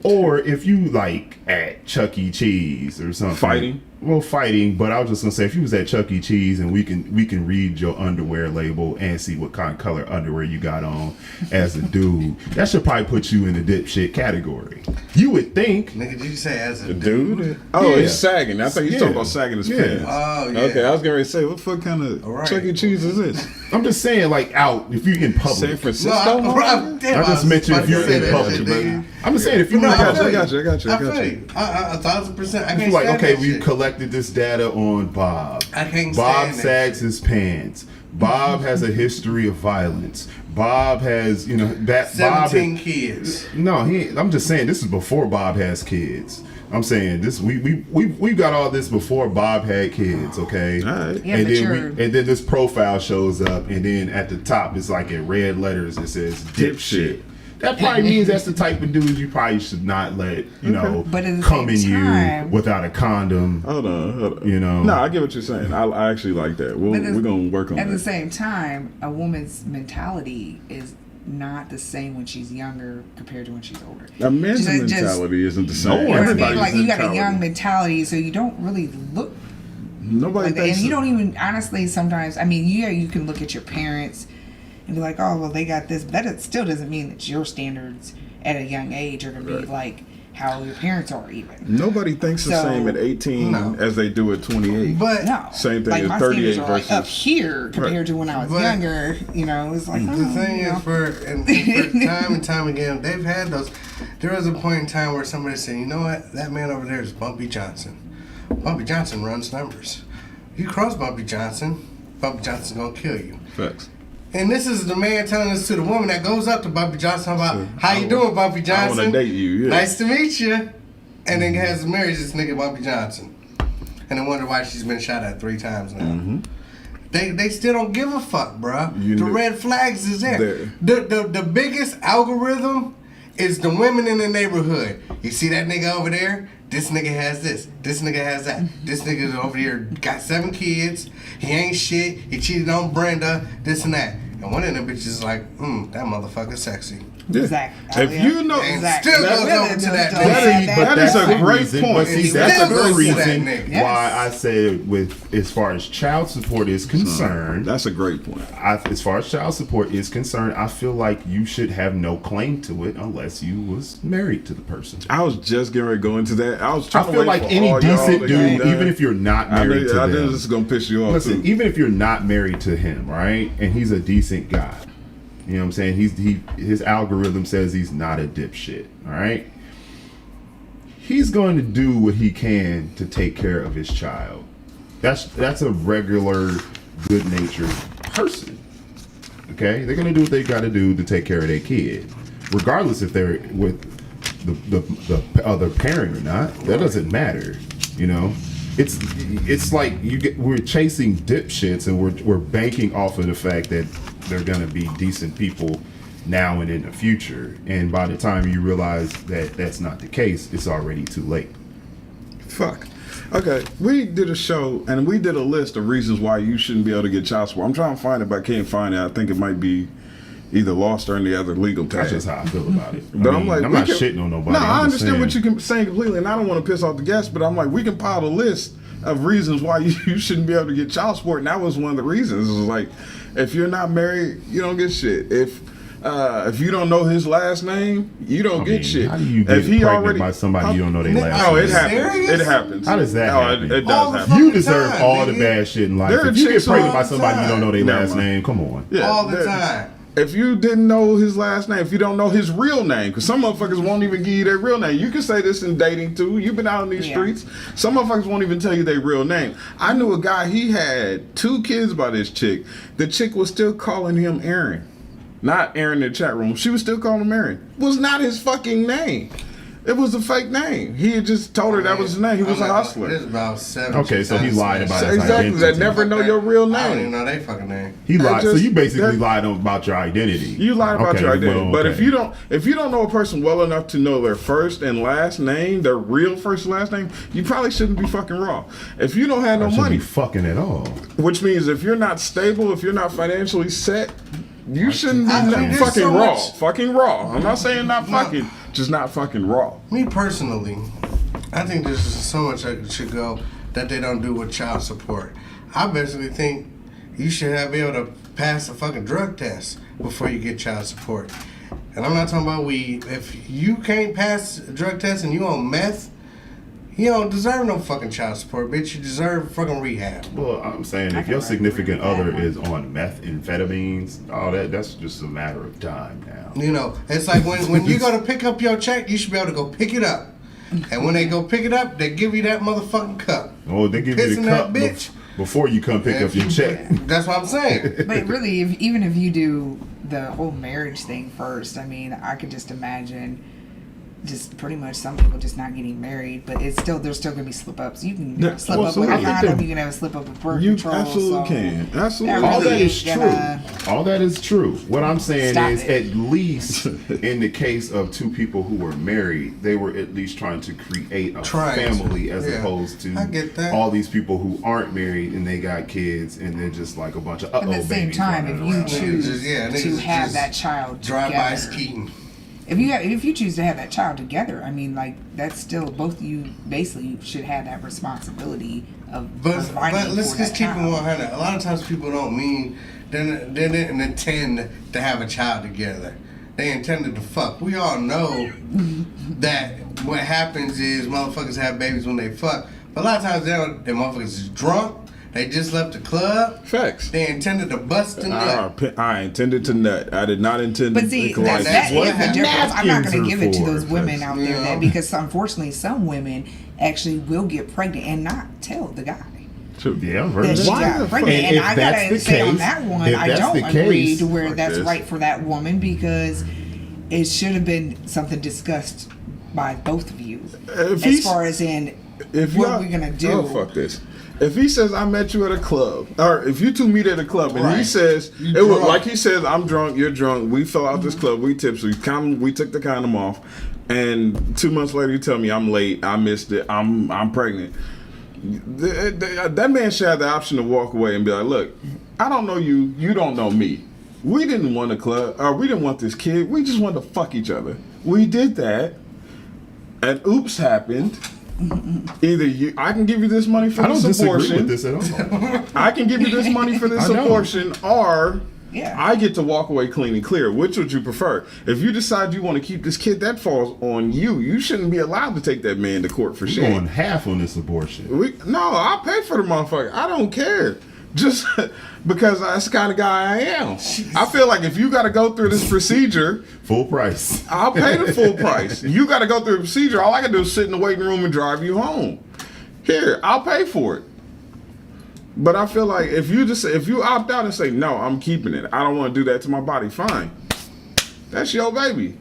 or if you like at Chuck E. Cheese or something. Fighting? Well, fighting, but I was just gonna say if you was at Chuck E. Cheese and we can read your underwear label and see what kind of color underwear you got on as a dude, that should probably put you in the dipshit category. You would think. Nigga, did you say as a Dude? Oh, Yeah. he's sagging. I thought you Yeah. talking about sagging his Yeah. pants. Oh, yeah. Okay, I was getting ready to say, what the fuck kind of All right. Chuck E. Cheese is this? I'm just saying, like out if you're in public. San Francisco? I just mentioned if you're in public. I'm just saying if you're No, in I got public. you, I got you, I got you, I I got feel you. you. 1,000%. I If can't you're like, stand okay, that we shit. collected this data on Bob. I can't Bob stand that sags his pants. Bob has a history of violence. Bob has, Bob. 17 kids. No, I'm just saying this is before Bob has kids. I'm saying this. We got all this before Bob had kids. Okay. All right. Yeah, and then mature. and then this profile shows up, and then at the top it's like in red letters it says dipshit. That probably means that's the type of dude you probably should not let But at the come in same you time- without a condom. Hold on. No, No, I get what you're saying. I actually like that. We're going to work on At the that. same time, a woman's mentality is not the same when she's younger compared to when she's older. A man's Just- mentality isn't the same. No You know what I mean? Everybody's Like you got a mentality. young mentality, so you don't really look Nobody like that. thinks And you don't even honestly sometimes. I mean, yeah, you can look at your parents and be like, oh well, they got this, but that still doesn't mean that your standards at a young age are gonna be Right. like how your parents are even. Nobody thinks the So- same at 18 No. as they do at 28. But No, Same thing like as my 38 standards are like up versus- here compared Right. to when I was But- younger. It's like the thing is, for time and time again, they've had those. There was a point in time where somebody said, you know what? That man over there is Bumpy Johnson. Bumpy Johnson runs numbers. You cross Bumpy Johnson, Bumpy Johnson's going to kill you. Facts. And this is the man telling this to the woman that goes up to Bumpy Johnson about, how you doing, Bumpy I Johnson? want to date you. Yeah. Nice to meet you. And then has marries this nigga Bumpy Johnson. And I wonder why she's been shot at 3 times now. They still don't give a fuck, bruh. You The knew- red flags is there. There. The biggest algorithm is the women in the neighborhood. You see that nigga over there? This nigga has this. This nigga has that. This nigga over here got 7 kids. He ain't shit. He cheated on Brenda. This and that. And one of them bitches is like, that motherfucker sexy. Yeah. Exactly. If you know, And Exactly. still goes Really over to does that do nigga. that. But That is that's a the great reason- point. But see, He that's still the goes to that reason nigga. Yes. why I said, with as far as child support is concerned, that's a great point. as far as child support is concerned, I feel like you should have no claim to it unless you was married to the person. I was just getting ready to go into that. I was I trying to feel wait like for any all y'all decent to dude, get done. even if you're not I married knew, to I knew them. this is gonna piss you off Listen, too. even if you're not married to him, right, and he's a decent guy, you know what I'm saying? His algorithm says he's not a dipshit, all right? He's going to do what he can to take care of his child. That's a regular, good-natured person. Okay, they're gonna do what they got to do to take care of their kid, regardless if they're with the other parent or not. That doesn't matter, you know. It's like we're chasing dipshits and we're banking off of the fact that they're gonna be decent people now and in the future. And by the time you realize that that's not the case, it's already too late. Fuck. Okay, we did a show and we did a list of reasons why you shouldn't be able to get child support. I'm trying to find it, but I can't find it. I think it might be either lost or in the other legal That's tag. just how I feel about it. But I'm like, I'm we not can- shitting on nobody. No, I'm I just understand what saying. you can say completely, and I don't want to piss off the guests, but I'm like, we compiled a list of reasons why you shouldn't be able to get child support, and that was one of the reasons. It was like, if you're not married, you don't get shit. If if you don't know his last name, you don't get shit. How do you get if he pregnant already by somebody you don't know their last Oh, name? it happens. Serious? It happens. How does that happen? It All the does happen. You fucking deserve time, all the nigga. bad shit in life. There are If you get chicks pregnant all by the somebody you don't know their Never last mind. name, come on. Yeah, All the there- time. If you didn't know his last name, if you don't know his real name, because some motherfuckers won't even give you their real name. You can say this in dating too. You've been out in these Yeah. streets. Some motherfuckers won't even tell you their real name. I knew a guy, he had 2 kids by this chick. The chick was still calling him Aaron. Not Aaron in the chat room. She was still calling him Aaron. It was not his fucking name. It was a fake name. He had just told her that was his name. He was a hustler. There's about 7. Okay, so he lied about his Exactly. identity. That never know your real I don't even name. know they fucking name. He lied. So just- you basically that- lied about your identity. You lied about Okay, your identity. well, But okay. if you don't know a person well enough to know their first and last name, their real first and last name, you probably shouldn't be fucking raw. If you don't have no I shouldn't money, be fucking at all. which means if you're not stable, if you're not financially set, you shouldn't be I mean, not there's fucking so raw. much- Fucking raw. I'm not saying not fucking, just not fucking raw. Me personally, I think there's so much that should go that they don't do with child support. I basically think you should be able to pass a fucking drug test before you get child support. And I'm not talking about weed. If you can't pass a drug test and you on meth, you don't deserve no fucking child support, bitch. You deserve fucking rehab. Well, I'm saying I if can your agree significant with that other one. is on methamphetamines, that's just a matter of time now. You know, it's like when you go to pick up your check, you should be able to go pick it up. And when they go pick it up, they give you that motherfucking cup. Oh, they give you Pissing the cup that bitch. before you come pick And up if your you- check. That's what I'm saying. But really, even if you do the whole marriage thing first, I mean, I could just imagine just pretty much some people just not getting married, but there's still gonna be slip ups. You can Yeah, slip up with absolutely. a I think condom, that- you can have a slip up with birth You control. absolutely so can. Absolutely. that All really that is ain't gonna- true. All that is true. What I'm saying Stop is, it. at least in the case of 2 people who were married, they were at least trying to create a Trying to, family as yeah. opposed to I get that. all these people who aren't married and they got kids and they're just like a bunch of But at the same babies time, running if you around. choose Niggas to have just that child Drive by together, skeeting. if you choose to have that child together, I mean, like that's still both of you basically should have that responsibility of But providing let's for just that keep it child. 100. A lot of times people don't mean they didn't intend to have a child together. They intended to fuck. We all know that what happens is motherfuckers have babies when they fuck. But a lot of times them motherfuckers is drunk. They just left the club. Facts. They intended to bust a nut. I intended to nut. I did not intend But to see, equalize. that's that what is the difference. I'm not napkins going are to give it to for, those women Chris. out there Yeah. that because unfortunately some women actually will get pregnant and not tell the guy Yeah, I've heard that she that. Why got the pregnant. fuck- And if I that's gotta the say on case- that one, if I that's don't the agree case, to where fuck that's this. right for that woman because it should have been something discussed by both of you If as he's- far as in If what y'all- we're gonna do. Oh fuck this. If he says I met you at a club, or if you 2 meet at a club, and he Right. says You it was drunk. like he says I'm drunk, you're drunk. We fell out this club, we tipsy, we took the condom off, and 2 months later you tell me I'm late, I missed it, I'm pregnant. That man should have the option to walk away and be like, look, I don't know you, you don't know me. We didn't want a club, or we didn't want this kid. We just wanted to fuck each other. We did that, and oops happened. Either I can give you this money for I don't this disagree abortion. with this at all. I can give you this money for this I know. abortion, or Yeah. I get to walk away clean and clear. Which would you prefer? If you decide you want to keep this kid, that falls on you. You shouldn't be allowed to take that man to court for We're shit. going half on this abortion. No, I'll pay for the motherfucker. I don't care. Just because that's the kind of guy I am. I feel like if you got to go through this procedure, Full price. I'll pay the full price. You got to go through the procedure. All I can do is sit in the waiting room and drive you home. Here, I'll pay for it. But I feel like if you opt out and say no, I'm keeping it. I don't want to do that to my body. Fine. That's your baby.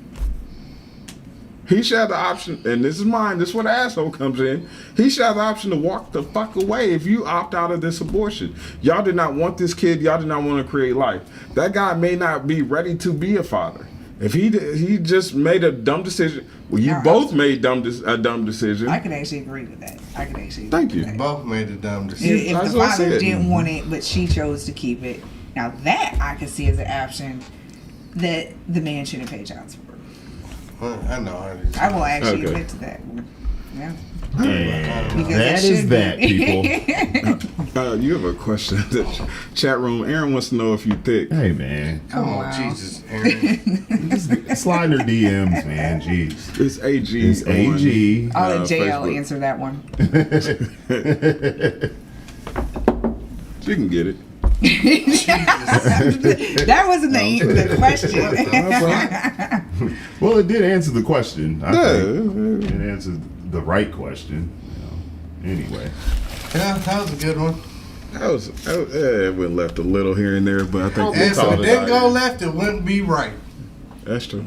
He should have the option, and this is mine. This is where the asshole comes in. He should have the option to walk the fuck away if you opt out of this abortion. Y'all did not want this kid. Y'all did not want to create life. That guy may not be ready to be a father. If he just made a dumb decision, well, you No, both made a dumb decision. I could actually agree with that. I could actually. Thank agree you. with that. Both made a dumb decision. If That's the what I father said. didn't want it, but she chose to keep it, now that I can see as an option that the man shouldn't pay child support. I know. I will actually Okay. admit to that. Yeah. And Because that it is should that, be. people. You have a question. The chat room. Aaron wants to know if you thick. Hey, man. Come Oh, on, wow. Jesus, Aaron. Just slide in her DMs, man. Jeez. It's AG. It's on, AG. I'll let JL Facebook. answer that one. She can get it. That wasn't the question. Well, it did answer the question. I Yeah. think it answered the right question. Anyway. Yeah, that was a good one. It went left a little here and there, but I think we And so called if it it didn't go out. left, it wouldn't be right. That's true.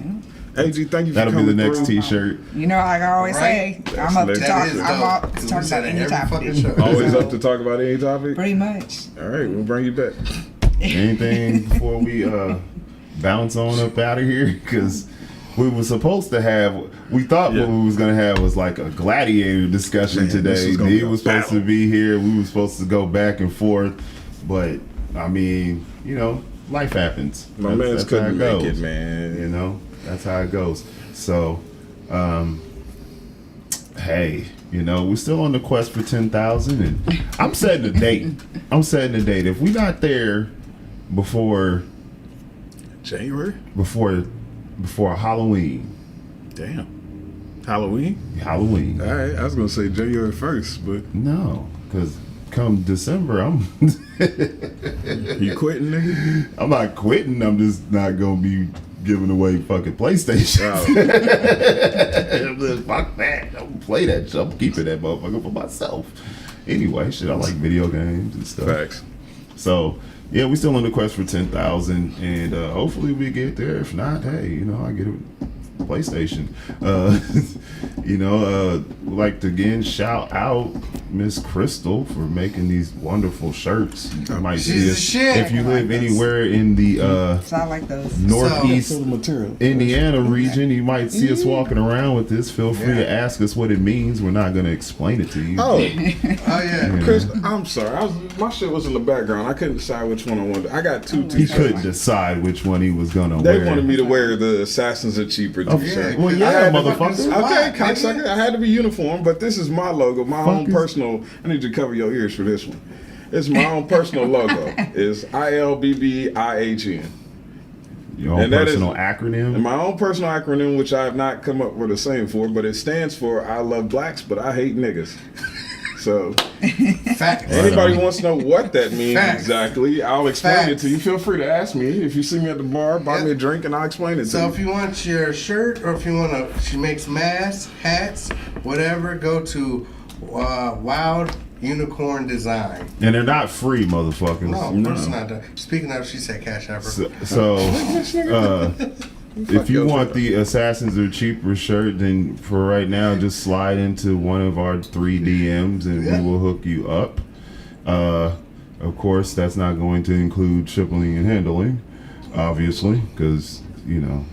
AG, thank you for That'll be coming the next through. T-shirt. You know, like I always say, Right. I'm up to That talk. is I'm dope, up 'cause to we talk said about it any every topic. fucking show. Always So, up to talk about any topic. Pretty much. All right, we'll bring you back. Anything before we bounce on up out of here? Because we were supposed to have, we thought what we was going to have was like a gladiator discussion Man, this today. is gonna He be a was supposed to battle. be here. We were supposed to go back and forth. But, I mean, you know, life happens. My man's that's how couldn't it make goes. it, man. You know, that's how it goes. So, hey, you know, we're still on the quest for 10,000, and I'm setting a date. I'm setting a date. If we not there before January? before Halloween, Damn. Halloween? Halloween. All right, I was going to say January 1st, but No, because come December, I'm you quitting, nigga? I'm not quitting. I'm just not gonna be giving away fucking PlayStation. Oh, I'm just, fuck that. I don't play that shit. I'm keeping that motherfucker for myself. Anyway, shit, I like video games and stuff. facts. So yeah, we still on the quest for 10,000, and hopefully we get there. If not, hey, you know, I get a PlayStation. You know, would like to again shout out Miss Crystal for making these wonderful shirts. You might She's see the us shit. if you live anywhere in the So I like those. northeast material. Indiana region. You might see us walking around with this. Feel free to Yeah. ask us what it means. We're not going to explain it to you. Oh, Oh yeah. Chris, I'm sorry. My shit was in the background. I couldn't decide which one I wanted. I got two He t-shirts. couldn't decide which one he was going to They wear. wanted me to wear the Assassins Are Cheaper t-shirt. Well, I yeah, had to- motherfucker. Okay, Why, cocksucker. I had to be uniform, but this is my logo, my own Fuck is- personal. I need you to cover your ears for this one. It's my own personal logo. It's ILBBIHN. Your own And that is- personal acronym. And my own personal acronym, which I have not come up with a saying for, but it stands for I love blacks, but I hate niggas. So Facts. anybody wants to know what that means Facts. exactly, I'll explain it Facts. to you. Feel free to ask me. If you see me at the bar, buy me a Yeah. drink and I'll explain it So to if you. you want your shirt, or if you want to, she makes masks, hats, whatever. Go to Wild Unicorn Design. And they're not free, motherfuckers. No, of course not. Speaking of, she said cash app. So if you want the Assassins Are Cheaper shirt, then for right now, just slide into one of our 3 DMs and Yeah. we will hook you up. Of course, that's not going to include shipping and handling, obviously, because, you know,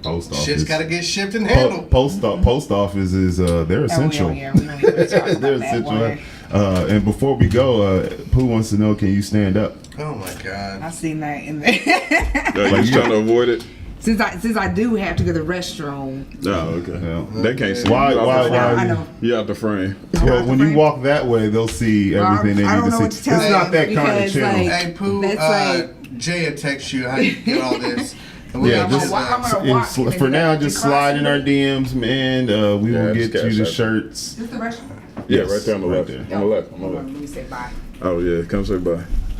post office. Shit's got to get shipped and handled. Post office is they're essential. Oh, yeah, we don't really talk about They're that essential. one. And before we go, Pooh wants to know, can you stand up? Oh my God. I seen that in there. You just trying to avoid it? since I do have to go to the restroom. Oh, okay. Yeah. They can't see Why- you. why- I know. You out the frame. Well, when you walk that way, they'll see everything they I need don't know to what see. to tell It's not you that kind of because, channel. like, Hey, Pooh, That's like- Jay will text you how you get all this. And we Yeah, got just this, I'm gonna and walk sl- and for then now, you just cross slide in it. our DMs, man. We Yeah, will just get you the cash app. shirts. Just the restroom. Yeah, Yes, right there on the right left. there. On the left. On the Hold on, left. let me say bye. Oh yeah, come say bye.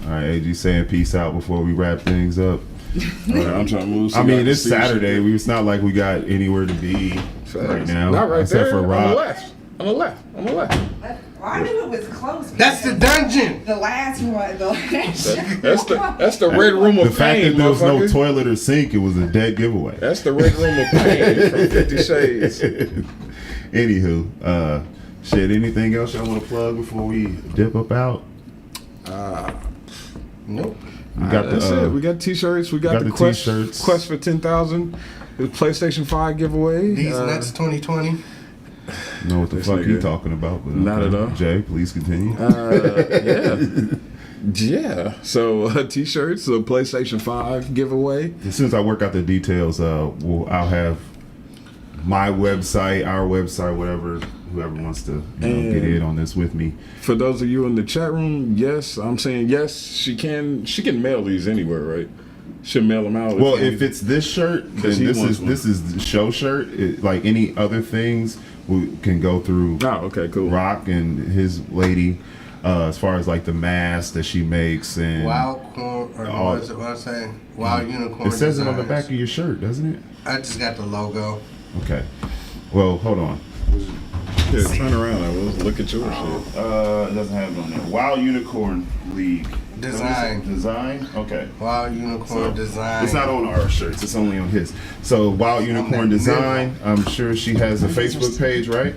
All right, AG saying peace out before we wrap things up. All right, I'm trying to move. so I y'all mean, can it's see Saturday. shit. It's not like we got anywhere to be right now. Not right except there. for On the Rob. left. On the left. On the left. Well, I knew it was close. that's the dungeon. The last one. That's the red room The of fact pain, that there was no motherfucker. toilet or sink, it was a dead giveaway. That's the red room of pain from 50 Shades. Anywho, shit, anything else y'all want to plug before we dip up out? Nope. We got That's the it. We got t-shirts. We got, the quest, t-shirts. quest for 10,000. The PlayStation 5 giveaway. These nuts 2020. know what the This fuck you nigga. talking about, but Not at all. Jay, please continue. Yeah. So t-shirts, the PlayStation 5 giveaway. As soon as I work out the details, I'll have my website, our website, whatever. Whoever wants to get in on this with me. For those of you in the chat room, yes, I'm saying yes. She can mail these anywhere, right? She'll mail them out. Well, if it's this shirt, then he this wants is the show shirt. Like any other things, we can go through Oh, okay, cool. Rock and his lady. As far as like the mask that she makes and Wild corn, or what is it? What I say? Wild unicorn. it says it on the Designs. back of your shirt, doesn't it? I just got the logo. Okay. Well, hold on. Yeah, turn around. I will look at your shit. It doesn't have it on there. Wild Unicorn League. Design. Design? Okay. Wild unicorn design. It's not on our shirts, it's only on his. So Wild Unicorn that Design, I'm sure she has a Facebook page, right?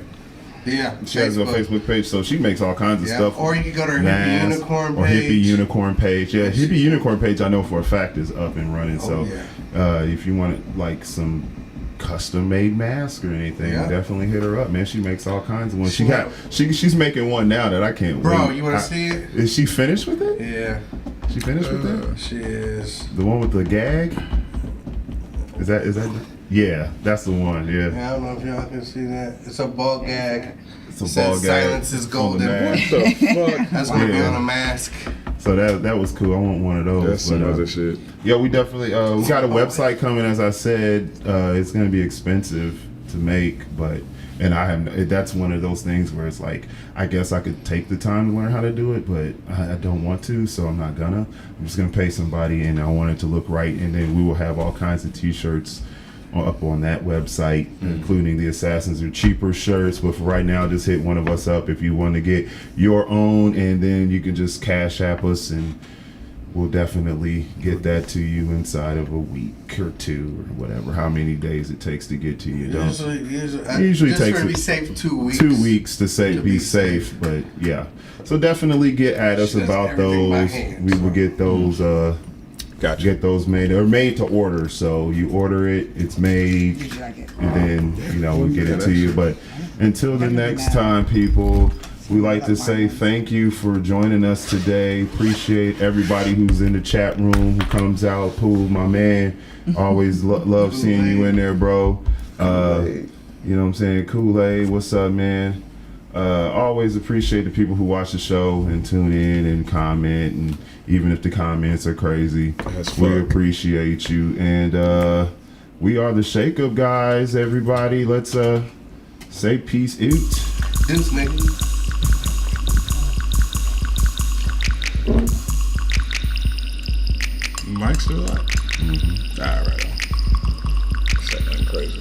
Yeah. She has a Facebook page, so she makes all kinds of Yeah. stuff. Or you can go to her Masks, Hippie Unicorn or page. Hippie Unicorn page. Yeah, Hippie Unicorn page I know for a fact is up and running. So if you want like some custom made mask or anything, Yeah. definitely hit her up, man. She makes all kinds of ones. Yeah. She's making one now that I can't wait. Bro, you want to see it? Is she finished with it? Yeah. She finished with it? She is. The one with the gag? Is that yeah, that's the one, yeah. Yeah, I don't know if y'all can see that. It's a ball gag. It's a It ball says gag. silence is on the golden. mask. What the fuck? That's gonna be Yeah. on a mask. So that was cool. I want one of those. That's some but, other shit. yeah, we definitely we got a website coming. As I said, it's going to be expensive to make, but that's one of those things where it's like I guess I could take the time to learn how to do it, but I don't want to, so I'm not gonna. I'm just gonna pay somebody, and I want it to look right, and then we will have all kinds of T-shirts up on that website, including the Assassins or cheaper shirts. But for right now, just hit one of us up if you want to get your own, and then you can just Cash App us, and we'll definitely get that to you inside of a week or two or whatever, how many days it takes to get to you. Usually just takes to be safe 2 weeks. 2 weeks to say To be be safe, safe. but yeah. So definitely get at us She does about everything by those. hand, We will so. get those. Gotcha. Get those made. They're made to order, so you order it, it's made, Did you like it? and then we get it to you. But until the next time, people, we like to say thank you for joining us today. Appreciate everybody who's in the chat room, who comes out. Pool, my man, always love seeing you in there, bro. You know what I'm saying? Kool-Aid, what's up, man? Always appreciate the people who watch the show and tune in and comment, and even if the comments are crazy, As we fuck. appreciate you. And we are the Shake Up guys, everybody. Let's say peace out. Deuce, nigga. Mike's still out? Mm-hmm. All right. Say nothing crazy.